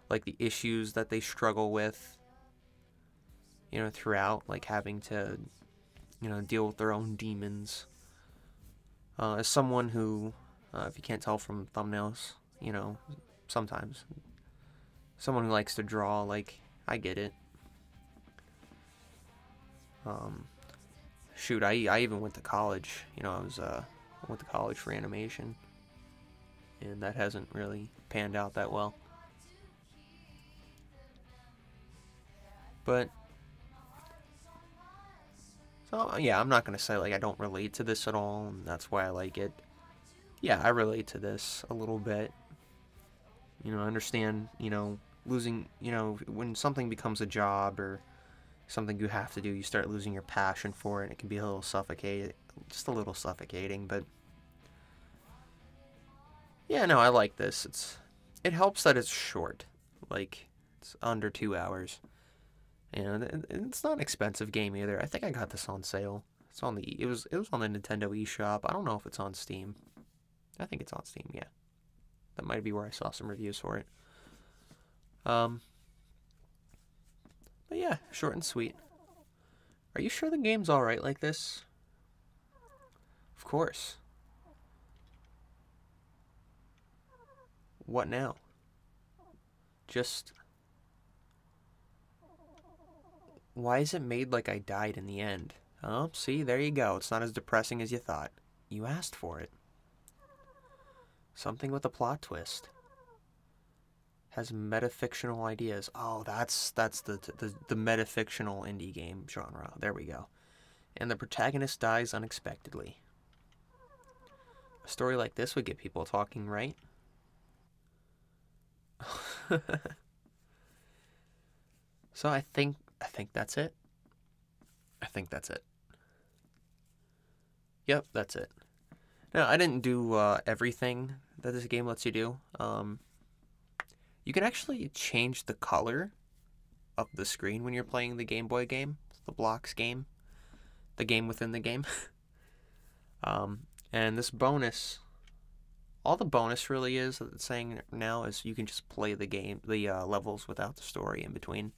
like the issues that they struggle with. you know, throughout, like having to, you know, deal with their own demons. As someone who, if you can't tell from thumbnails, you know, sometimes, someone who likes to draw, like, I get it. Shoot, I even went to college, you know, I went to college for animation, and that hasn't really panned out that well. But, so, yeah, I'm not going to say, like, I don't relate to this at all, and that's why I like it. Yeah, I relate to this a little bit. You know, I understand, you know, losing, you know, when something becomes a job or something you have to do, you start losing your passion for it, and it can be a little suffocating, just a little suffocating, but yeah, no, I like this. It helps that it's short, like it's under 2 hours, and it's not an expensive game either. I think I got this on sale. It was on the Nintendo eShop. I don't know if it's on Steam. I think it's on Steam. Yeah, that might be where I saw some reviews for it. But yeah, short and sweet. Are you sure the game's all right like this? Of course. What now? Just why is it made like I died in the end? Oh, see, there you go. It's not as depressing as you thought. You asked for it. Something with a plot twist. Has metafictional ideas. Oh, that's the metafictional indie game genre. There we go. And the protagonist dies unexpectedly. A story like this would get people talking, right? So I think that's it. I think that's it. Yep, that's it. Now, I didn't do everything that this game lets you do. You can actually change the color of the screen when you're playing the Game Boy game, the blocks game, the game within the game. And this bonus, all the bonus really is that it's saying now is you can just play the game, the levels without the story in between.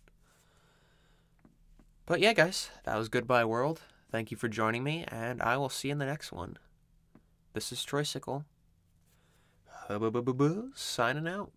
But yeah, guys, that was Goodbye World. Thank you for joining me, and I will see you in the next one. This is Troysicle. Signing out.